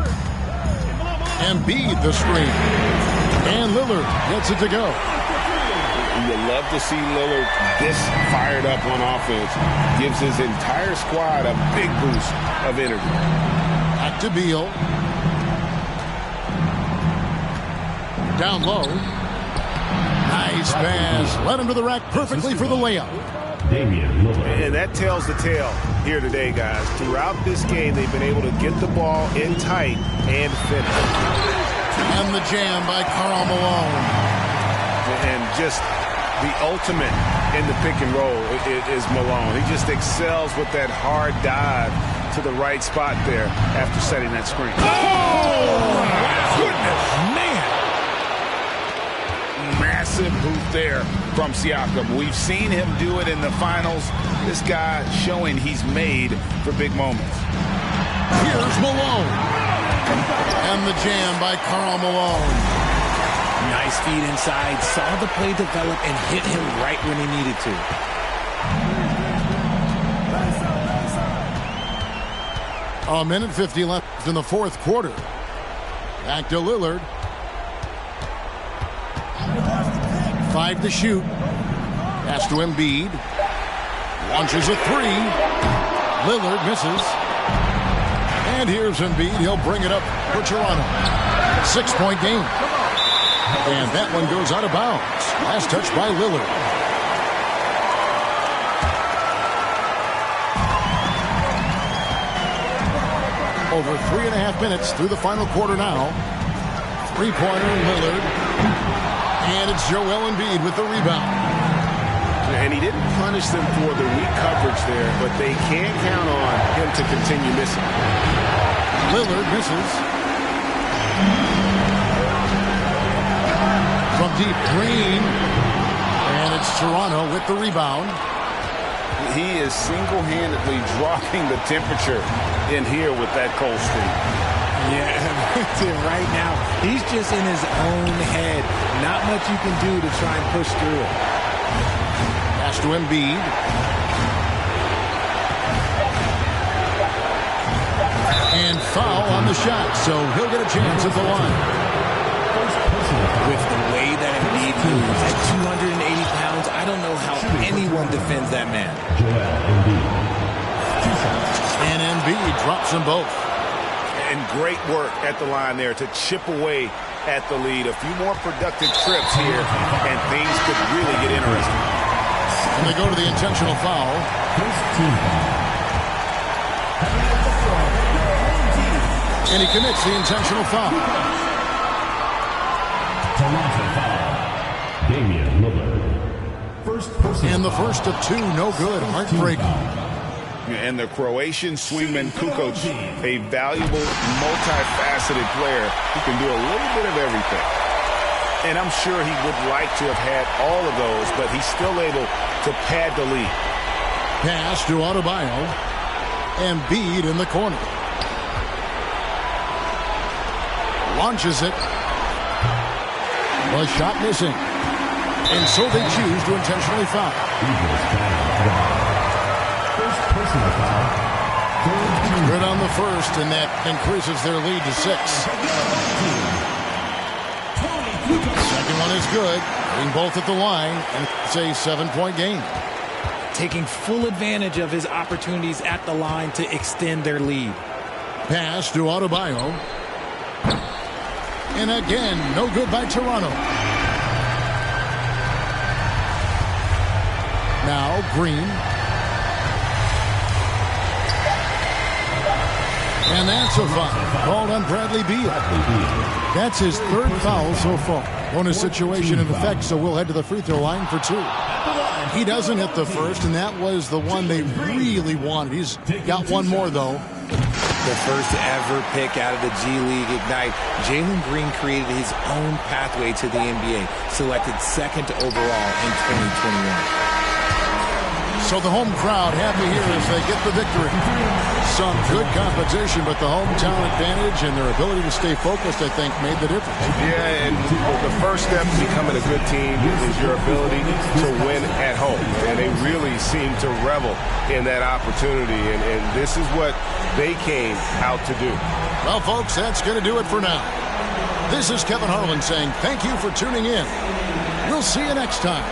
Embiid the screen. And Lillard gets it to go. You love to see Lillard this fired up on offense. Gives his entire squad a big boost of energy. Back to Beal. Down low. Nice pass. Led him to the rack perfectly for the layup. And that tells the tale here today, guys. Throughout this game, they've been able to get the ball in tight and finish. And the jam by Karl Malone. And just the ultimate in the pick and roll is Malone. He just excels with that hard dive to the right spot there after setting that screen. Oh, my goodness, man. Massive boot there from Siakam. We've seen him do it in the finals. This guy showing he's made for big moments. Here's Malone. And the jam by Karl Malone. Nice feed inside, saw the play develop and hit him right when he needed to. A minute 50 left in the fourth quarter. Back to Lillard. 5 to shoot. Pass to Embiid. Launches a 3. Lillard misses. And here's Embiid. He'll bring it up for Toronto. 6-point game. And that one goes out of bounds. Last touch by Lillard. Over 3.5 minutes through the final quarter now. 3-pointer Lillard. And it's Joel Embiid with the rebound. And he didn't punish them for the weak coverage there, but they can't count on him to continue missing. Lillard misses. From deep Green. And it's Toronto with the rebound. He is single-handedly dropping the temperature in here with that cold streak. Yeah, to right now. He's just in his own head. Not much you can do to try and push through it. Pass to Embiid. And foul on the shot, so he'll get a chance at the line. With the way that Embiid moves at 280 pounds, I don't know how anyone defends that man. And Embiid drops them both. And great work at the line there to chip away at the lead. A few more productive trips here, and things could really get interesting. And they go to the intentional foul. And he commits the intentional foul. And the first of two, no good. Heartbreaking. And the Croatian swingman Kukoc, a valuable, multifaceted player who can do a little bit of everything. And I'm sure he would like to have had all of those, but he's still able to pad the lead. Pass to Adebayo. Embiid in the corner. Launches it. A shot missing. And so they choose to intentionally foul. Good on the first, and that increases their lead to 6. Second one is good. Getting both at the line, and it's a 7-point game. Taking full advantage of his opportunities at the line to extend their lead. Pass to Adebayo. And again, no good by Toronto. Now Green. And that's a foul called on Bradley Beal. That's his third foul so far. Bonus situation in effect, so we'll head to the free throw line for 2. He doesn't hit the first, and that was the one they really wanted. He's got one more, though. The first ever pick out of the G League Ignite. Jalen Green created his own pathway to the NBA, selected second overall in 2021. So the home crowd happy here as they get the victory. Some good competition, but the hometown advantage and their ability to stay focused, I think, made the difference. Yeah, and the first step to becoming a good team is your ability to win at home. And they really seem to revel in that opportunity, and this is what they came out to do. Well, folks, that's going to do it for now. This is Kevin Harlan saying thank you for tuning in. We'll see you next time.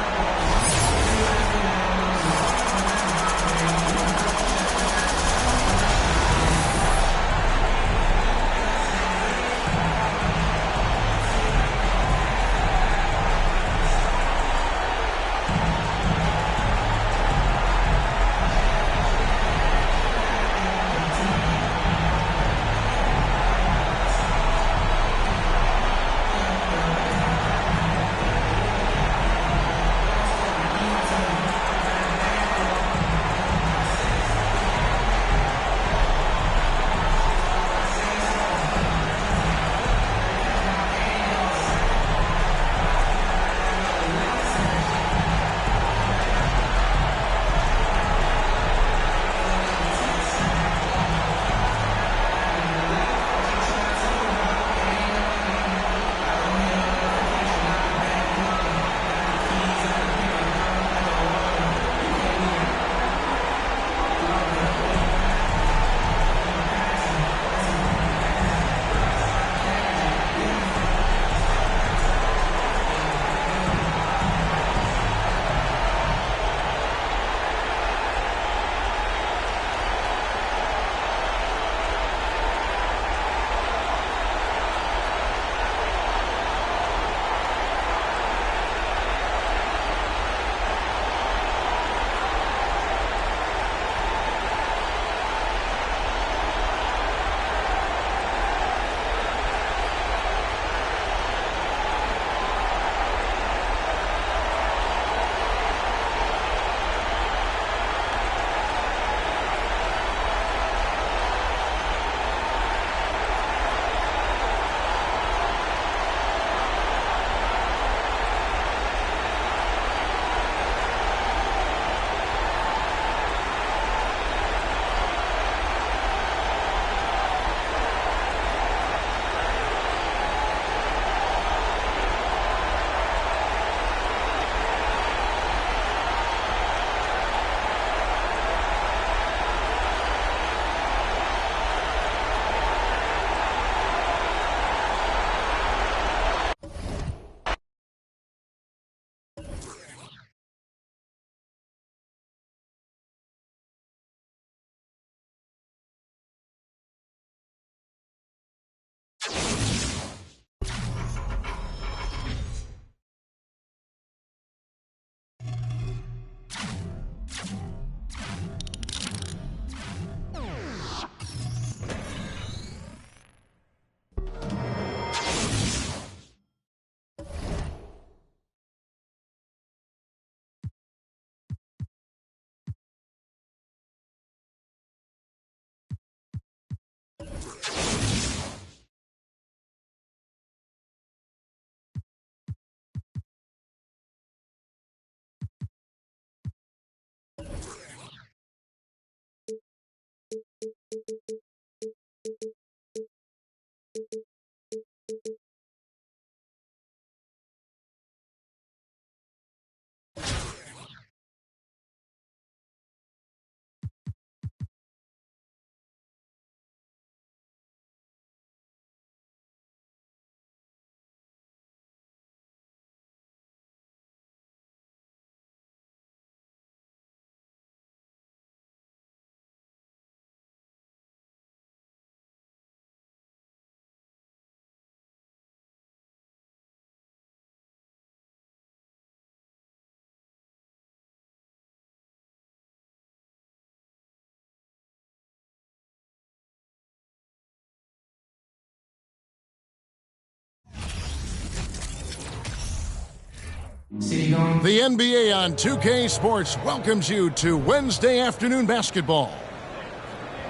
The NBA on 2K Sports welcomes you to Wednesday afternoon basketball.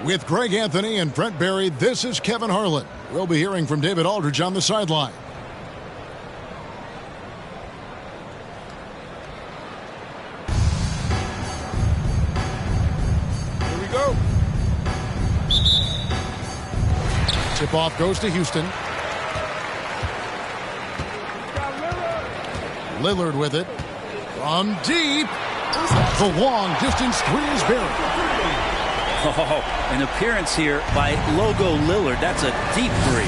With Greg Anthony and Brent Barry, this is Kevin Harlan. We'll be hearing from David Aldridge on the sideline. Here we go. Tip-off goes to Houston. Lillard with it. From deep. The long distance three is buried. Oh, an appearance here by Logo Lillard. That's a deep three.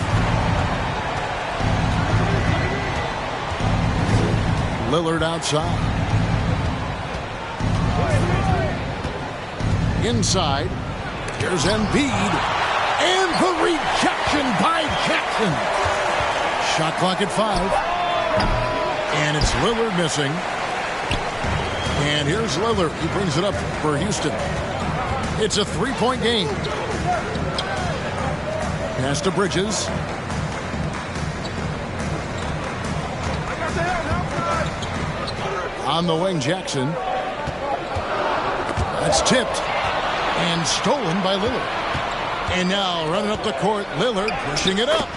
Lillard outside. Inside. Here's Embiid. And the rejection by Jackson. Shot clock at 5. And it's Lillard missing. And here's Lillard. He brings it up for Houston. It's a three-point game. Pass to Bridges. On the wing, Jackson. That's tipped. And stolen by Lillard. And now running up the court, Lillard pushing it up.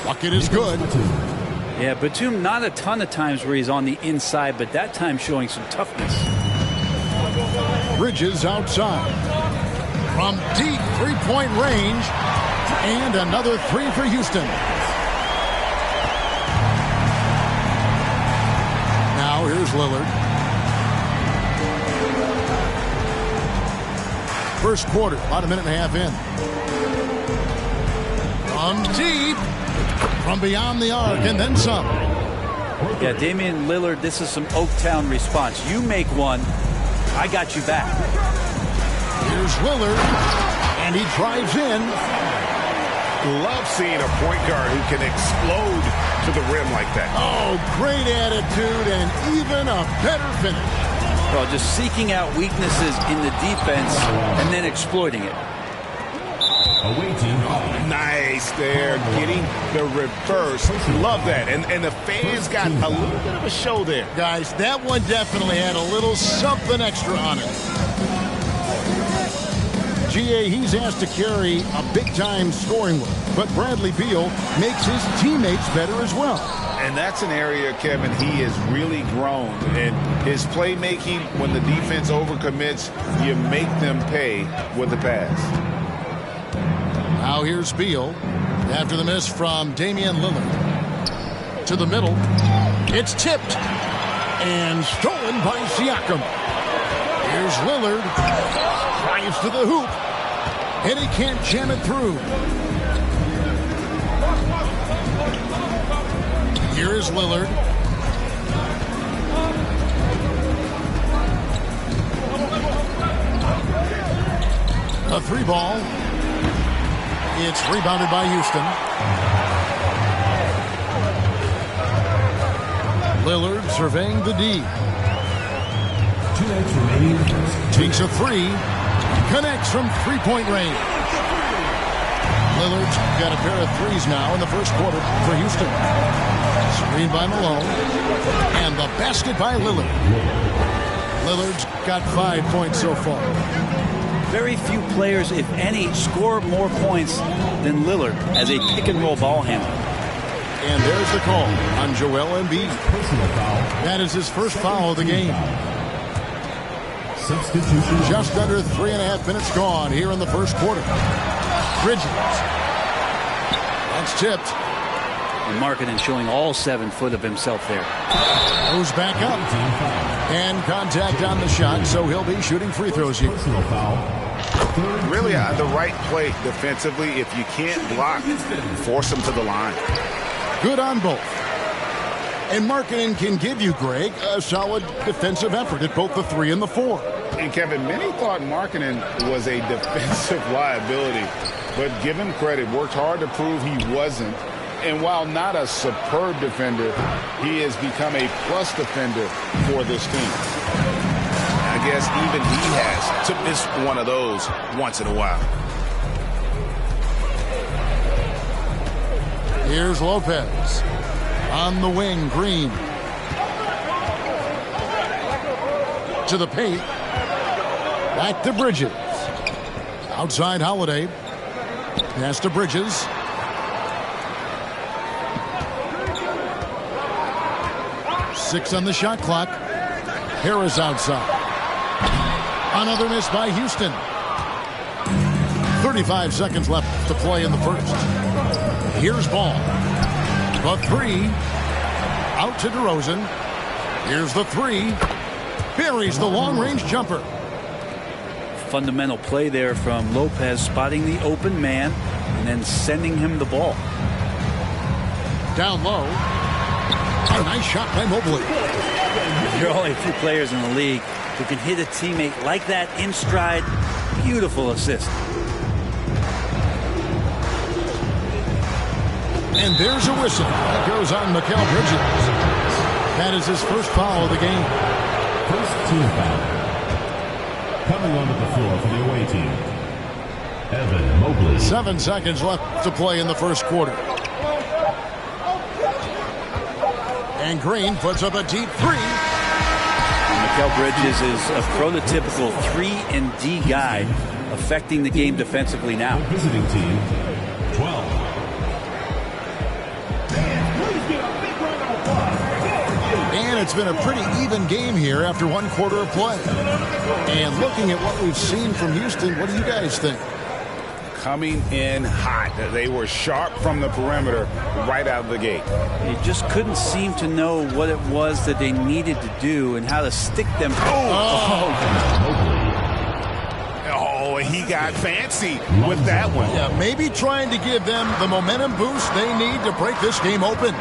Bucket is good. Yeah, Batum not a ton of times where he's on the inside, but that time showing some toughness. Bridges outside. From deep three-point range. And another three for Houston. Now here's Lillard. First quarter, about a minute and a half in. From deep. From beyond the arc, and then some. Yeah, Damian Lillard, this is some Oaktown response. You make one, I got you back. Here's Lillard, and he drives in. Love seeing a point guard who can explode to the rim like that. Oh, great attitude and even a better finish. Well, just seeking out weaknesses in the defense and then exploiting it. Nice there, getting the reverse. Love that. And the fans got a little bit of a show there. Guys, that one definitely had a little something extra on it. GA, he's asked to carry a big-time scoring load, but Bradley Beal makes his teammates better as well. And that's an area, Kevin, he has really grown. And his playmaking, when the defense overcommits, you make them pay with the pass. Now here's Beal after the miss from Damian Lillard. To the middle. It's tipped and stolen by Siakam. Here's Lillard. Drives to the hoop. And he can't jam it through. Here is Lillard. A three ball. It's rebounded by Houston. Lillard surveying the D. Takes a three. Connects from three-point range. Lillard's got a pair of threes now in the first quarter for Houston. Screen by Malone. And the basket by Lillard. Lillard's got 5 points so far. Very few players, if any, score more points than Lillard as a pick-and-roll ball handler. And there's the call on Joel Embiid. That is his first foul of the game. Substitution. Just under 3.5 minutes gone here in the first quarter. Bridges. That's tipped. And Markkanen showing all 7 foot of himself there. Goes back up. And contact on the shot, so he'll be shooting free throws here. Personal foul. Really the right play defensively. If you can't block, force them to the line. Good on both. And Markkanen can give you, Greg, a solid defensive effort at both the 3 and the 4. And Kevin, many thought Markkanen was a defensive liability, but give him credit, worked hard to prove he wasn't. And while not a superb defender, he has become a plus defender for this team. I guess even he has to miss one of those once in a while. Here's Lopez. On the wing, Green. To the paint. Back to Bridges. Outside Holiday. Pass to Bridges. Six on the shot clock. Harris outside. Another miss by Houston. 35 seconds left to play in the first. Here's Ball. The 3. Out to DeRozan. Here's the 3. Buries the long-range jumper. Fundamental play there from Lopez, spotting the open man and then sending him the ball. Down low. A nice shot by Mobley. There are only a few players in the league who can hit a teammate like that in stride. Beautiful assist. And there's a whistle. That goes on Mikal Bridges. That is his first foul of the game. First team foul. Coming onto the floor for the away team, Evan Mobley. 7 seconds left to play in the first quarter. And Green puts up a deep 3. Mikal Bridges is a prototypical 3-and-D guy, affecting the game defensively now. Visiting team, 12. And it's been a pretty even game here after one quarter of play. And looking at what we've seen from Houston, what do you guys think? Coming in hot. They were sharp from the perimeter right out of the gate. They just couldn't seem to know what it was that they needed to do and how to stick them. Oh, he got fancy with that one. Yeah, maybe trying to give them the momentum boost they need to break this game open.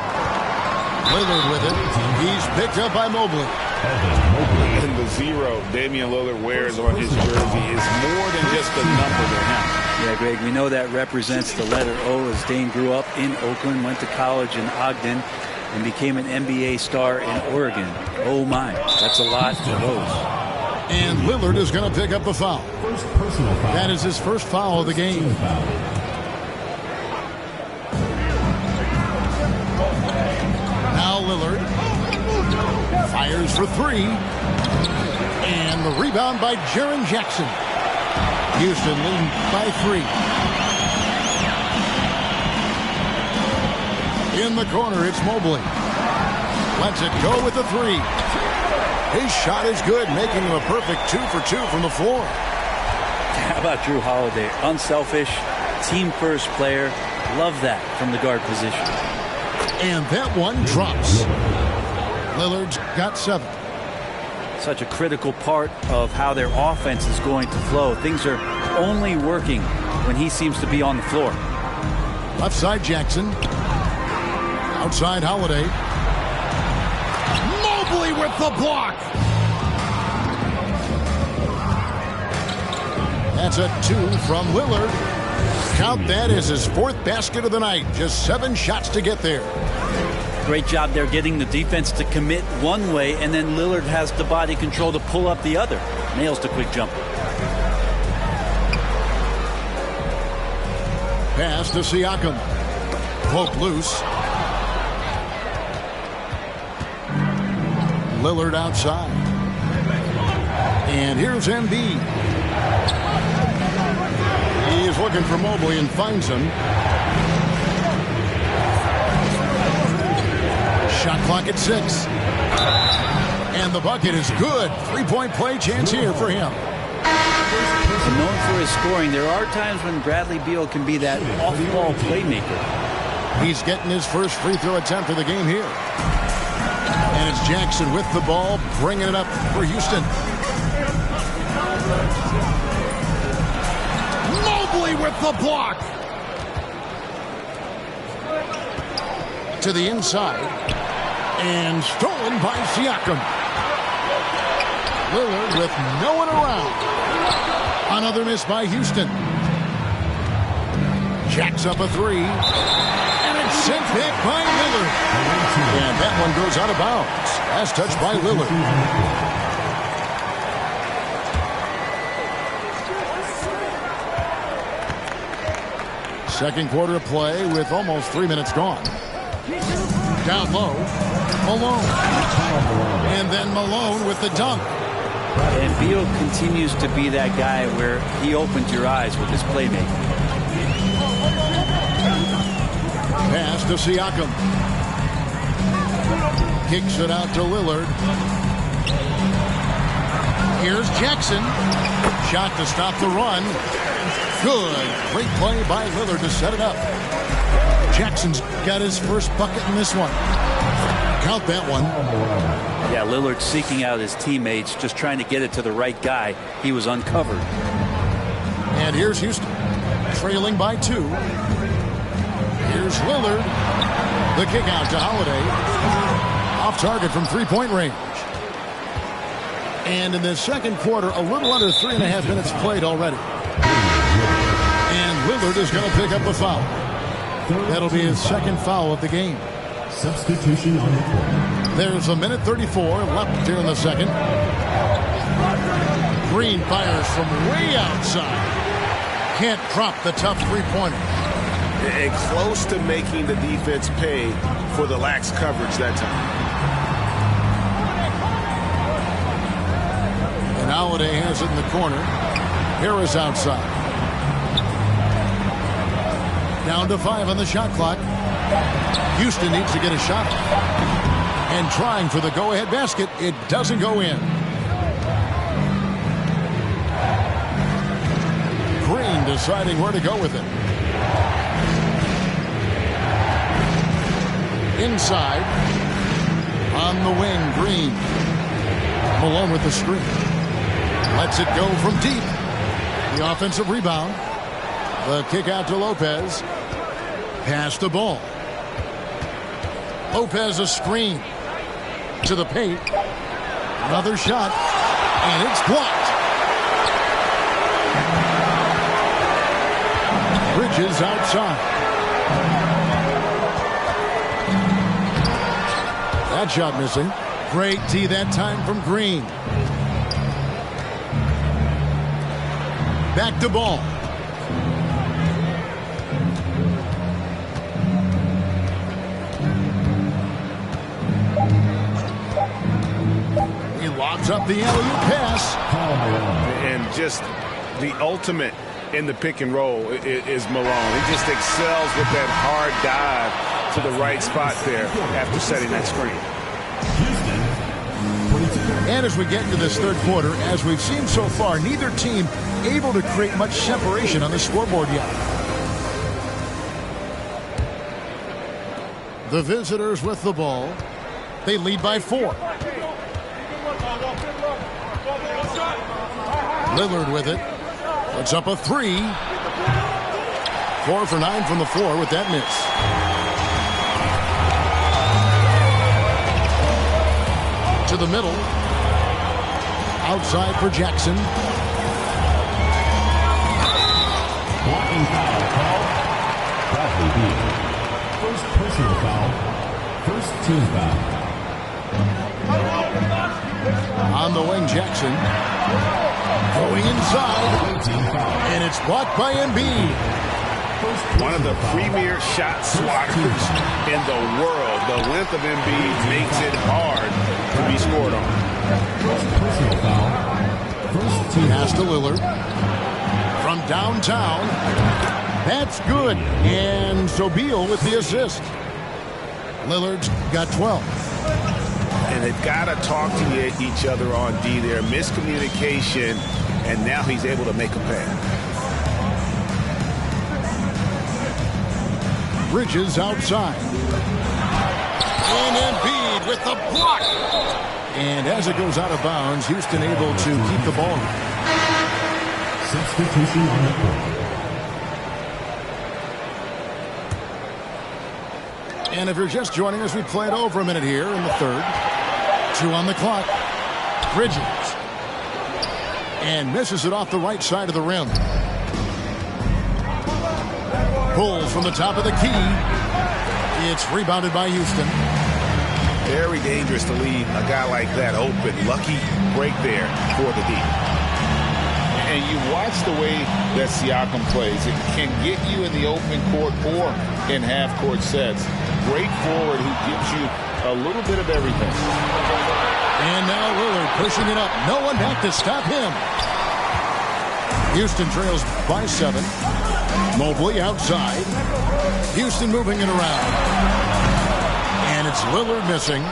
Lillard with it. He's picked up by Mobley. And the 0 Damian Lillard wears on his jersey is more than just a number to him. Yeah, Greg, we know that represents the letter O, as Dame grew up in Oakland, went to college in Ogden, and became an NBA star in Oregon. Oh my, that's a lot for those. And Lillard is going to pick up the foul. That is his first foul of the game. Now Lillard fires for 3. And the rebound by Jaren Jackson. Houston leading by 3. In the corner, it's Mobley. Lets it go with the 3. His shot is good, making him a perfect 2 for 2 from the floor. How about Drew Holiday? Unselfish, team-first player. Love that from the guard position. And that one drops. Lillard's got 7. Such a critical part of how their offense is going to flow. Things are only working when he seems to be on the floor. Left side Jackson. Outside Holiday. Mobley with the block. That's a 2 from Lillard. Count that as his 4th basket of the night. Just 7 shots to get there. Great job there getting the defense to commit one way, and then Lillard has the body control to pull up the other. Nails the quick jumper. Pass to Siakam. Poke loose. Lillard outside. And here's Embiid. He is looking for Mobley and finds him. Shot clock at 6. And the bucket is good. Three-point play chance here for him. And known for his scoring, there are times when Bradley Beal can be that off-ball playmaker. He's getting his first free throw attempt of the game here. And it's Jackson with the ball, bringing it up for Houston. Mobley with the block. To the inside. And stolen by Siakam. Lillard with no one around. Another miss by Houston. Jacks up a three. And it's sent back by Lillard. And that one goes out of bounds. Last touch by Lillard. Second quarter of play with almost 3 minutes gone. Down low. Malone. And then Malone with the dunk. And Beal continues to be that guy where he opens your eyes with his playmaking. Pass to Siakam. Kicks it out to Lillard. Here's Jackson. Shot to stop the run. Good. Great play by Lillard to set it up. Jackson's got his first bucket in this one. Count that one. Yeah, Lillard seeking out his teammates, just trying to get it to the right guy. He was uncovered. And here's Houston, trailing by 2. Here's Lillard. The kick out to Holiday. Off target from three-point range. And in the second quarter, a little under 3.5 minutes played already. And Lillard is going to pick up the foul. That'll be his second foul of the game. Substitution on the court. There's a minute 34 left here in the second. Green fires from way outside. Can't drop the tough three-pointer. And close to making the defense pay for the lax coverage that time. And Holiday has it in the corner. Harris outside. Down to 5 on the shot clock. Houston needs to get a shot. And trying for the go-ahead basket. It doesn't go in. Green deciding where to go with it. Inside. On the wing, Green. Malone with the screen. Lets it go from deep. The offensive rebound. The kick out to Lopez. Pass the ball. Lopez a screen. To the paint. Another shot. And it's blocked. Bridges outside. That shot missing. Great D that time from Green. Back to ball. He lobs up the alley-oop pass. And just the ultimate in the pick and roll is Malone. He just excels with that hard dive to the right spot there after setting that screen. And as we get into this third quarter, as we've seen so far, neither team able to create much separation on the scoreboard yet. The visitors with the ball. They lead by 4. Lillard with it. Puts up a 3. 4 for 9 from the floor with that miss. To the middle. Outside for Jackson. Blocking foul called. Bradley Beal. First personal foul. First team foul. On the wing, Jackson. Going inside. And it's blocked by Embiid. One of the premier shot swatters in the world. The length of Embiid makes it hard to be scored on. First personal foul. First team. Pass to Lillard. From downtown. That's good. And so Beal with the assist. Lillard's got 12. And and they've got to talk to each other on D there. Miscommunication, and now he's able to make a pass. Bridges outside. And Embiid with the block. And as it goes out of bounds, Houston able to keep the ball. Substitution on the court. And if you're just joining us, we played over a minute here in the third. 2 on the clock. Bridges. And misses it off the right side of the rim. Pull from the top of the key. It's rebounded by Houston. Very dangerous to leave a guy like that open. Lucky break there for the D. And you watch the way that Siakam plays. It can get you in the open court or in half-court sets. Great forward who gives you a little bit of everything. And now Lillard pushing it up. No one back to stop him. Houston trails by 7. Mobley outside. Houston moving it around. And it's Lillard missing.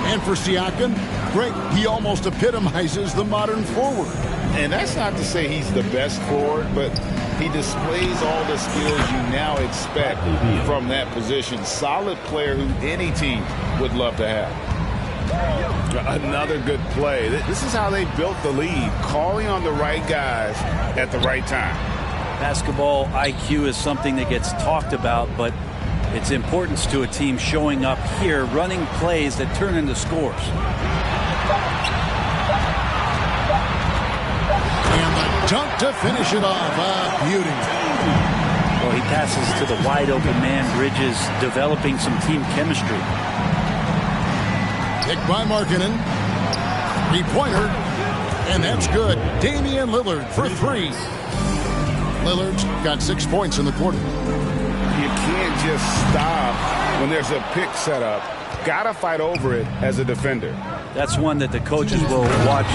And for Siakam, great. He almost epitomizes the modern forward. And that's not to say he's the best forward, but he displays all the skills you now expect from that position. Solid player who any team would love to have. Another good play. This is how they built the lead, calling on the right guys at the right time. Basketball IQ is something that gets talked about, but its importance to a team showing up here, running plays that turn into scores. And the dunk to finish it off. Beauty. Well, he passes to the wide open man. Bridges developing some team chemistry. Picked by Markkanen. 3-pointer. And that's good. Damian Lillard for 3. Lillard's got 6 points in the quarter. You can't just stop when there's a pick set up. Got to fight over it as a defender. That's one that the coaches will watch.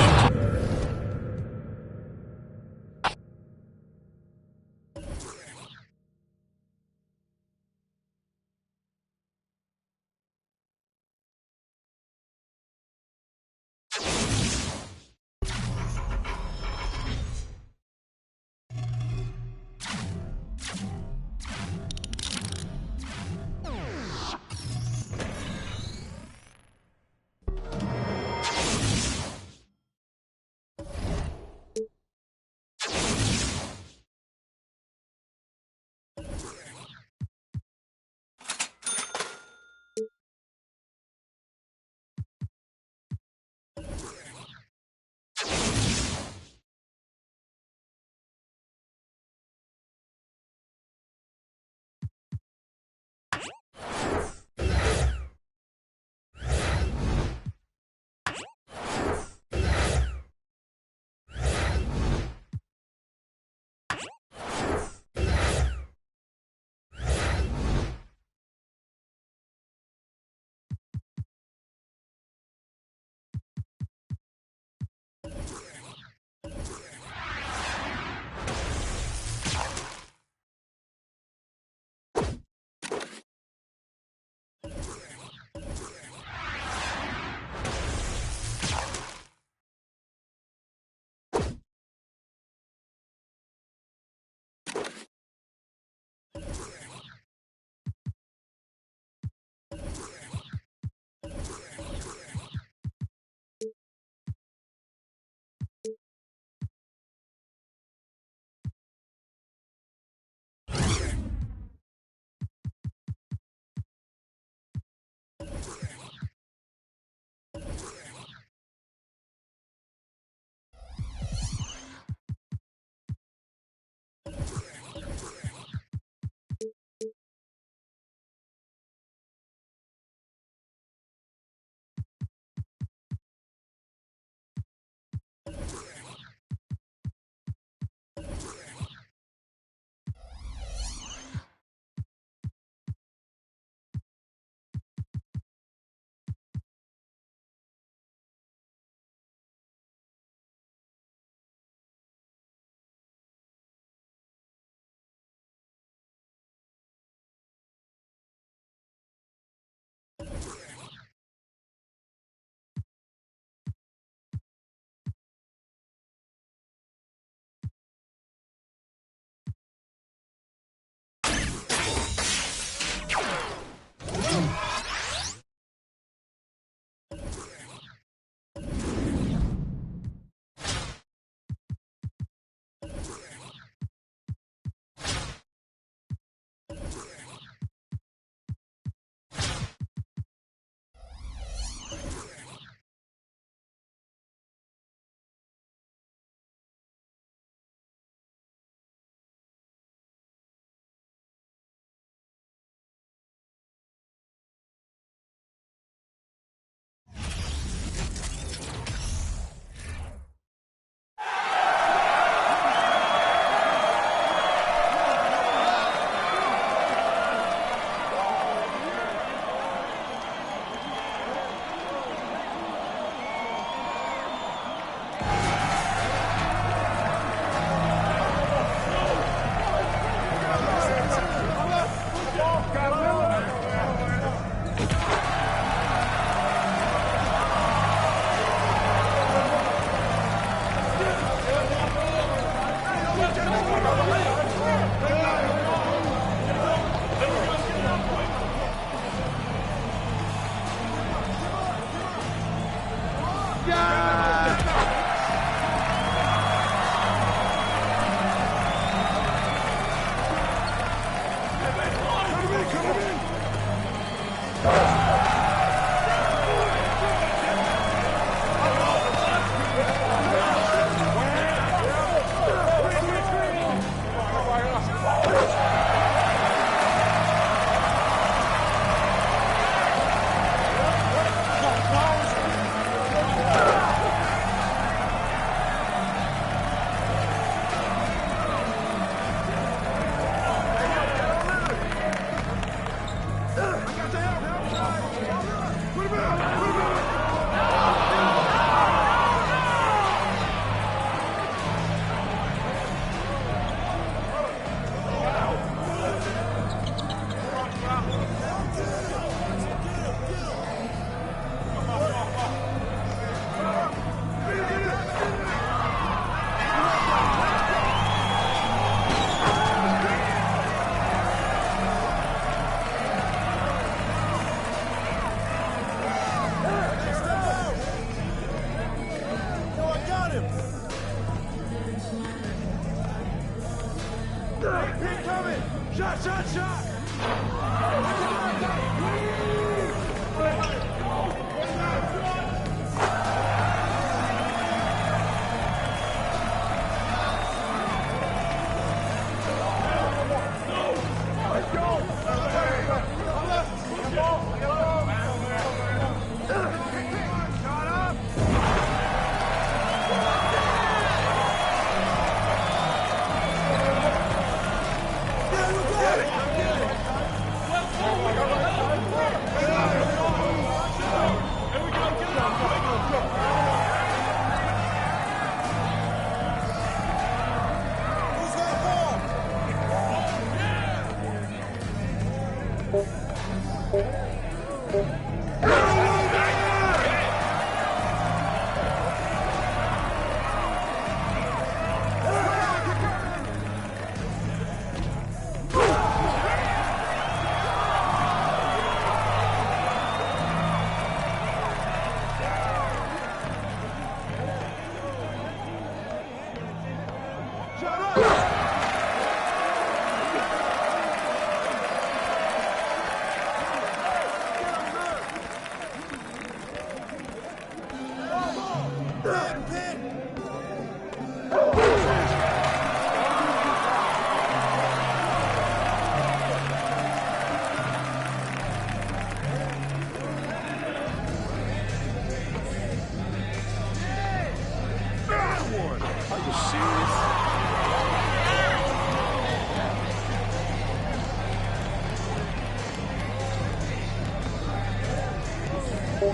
Pick coming. Shot, shot, shot.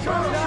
Shot.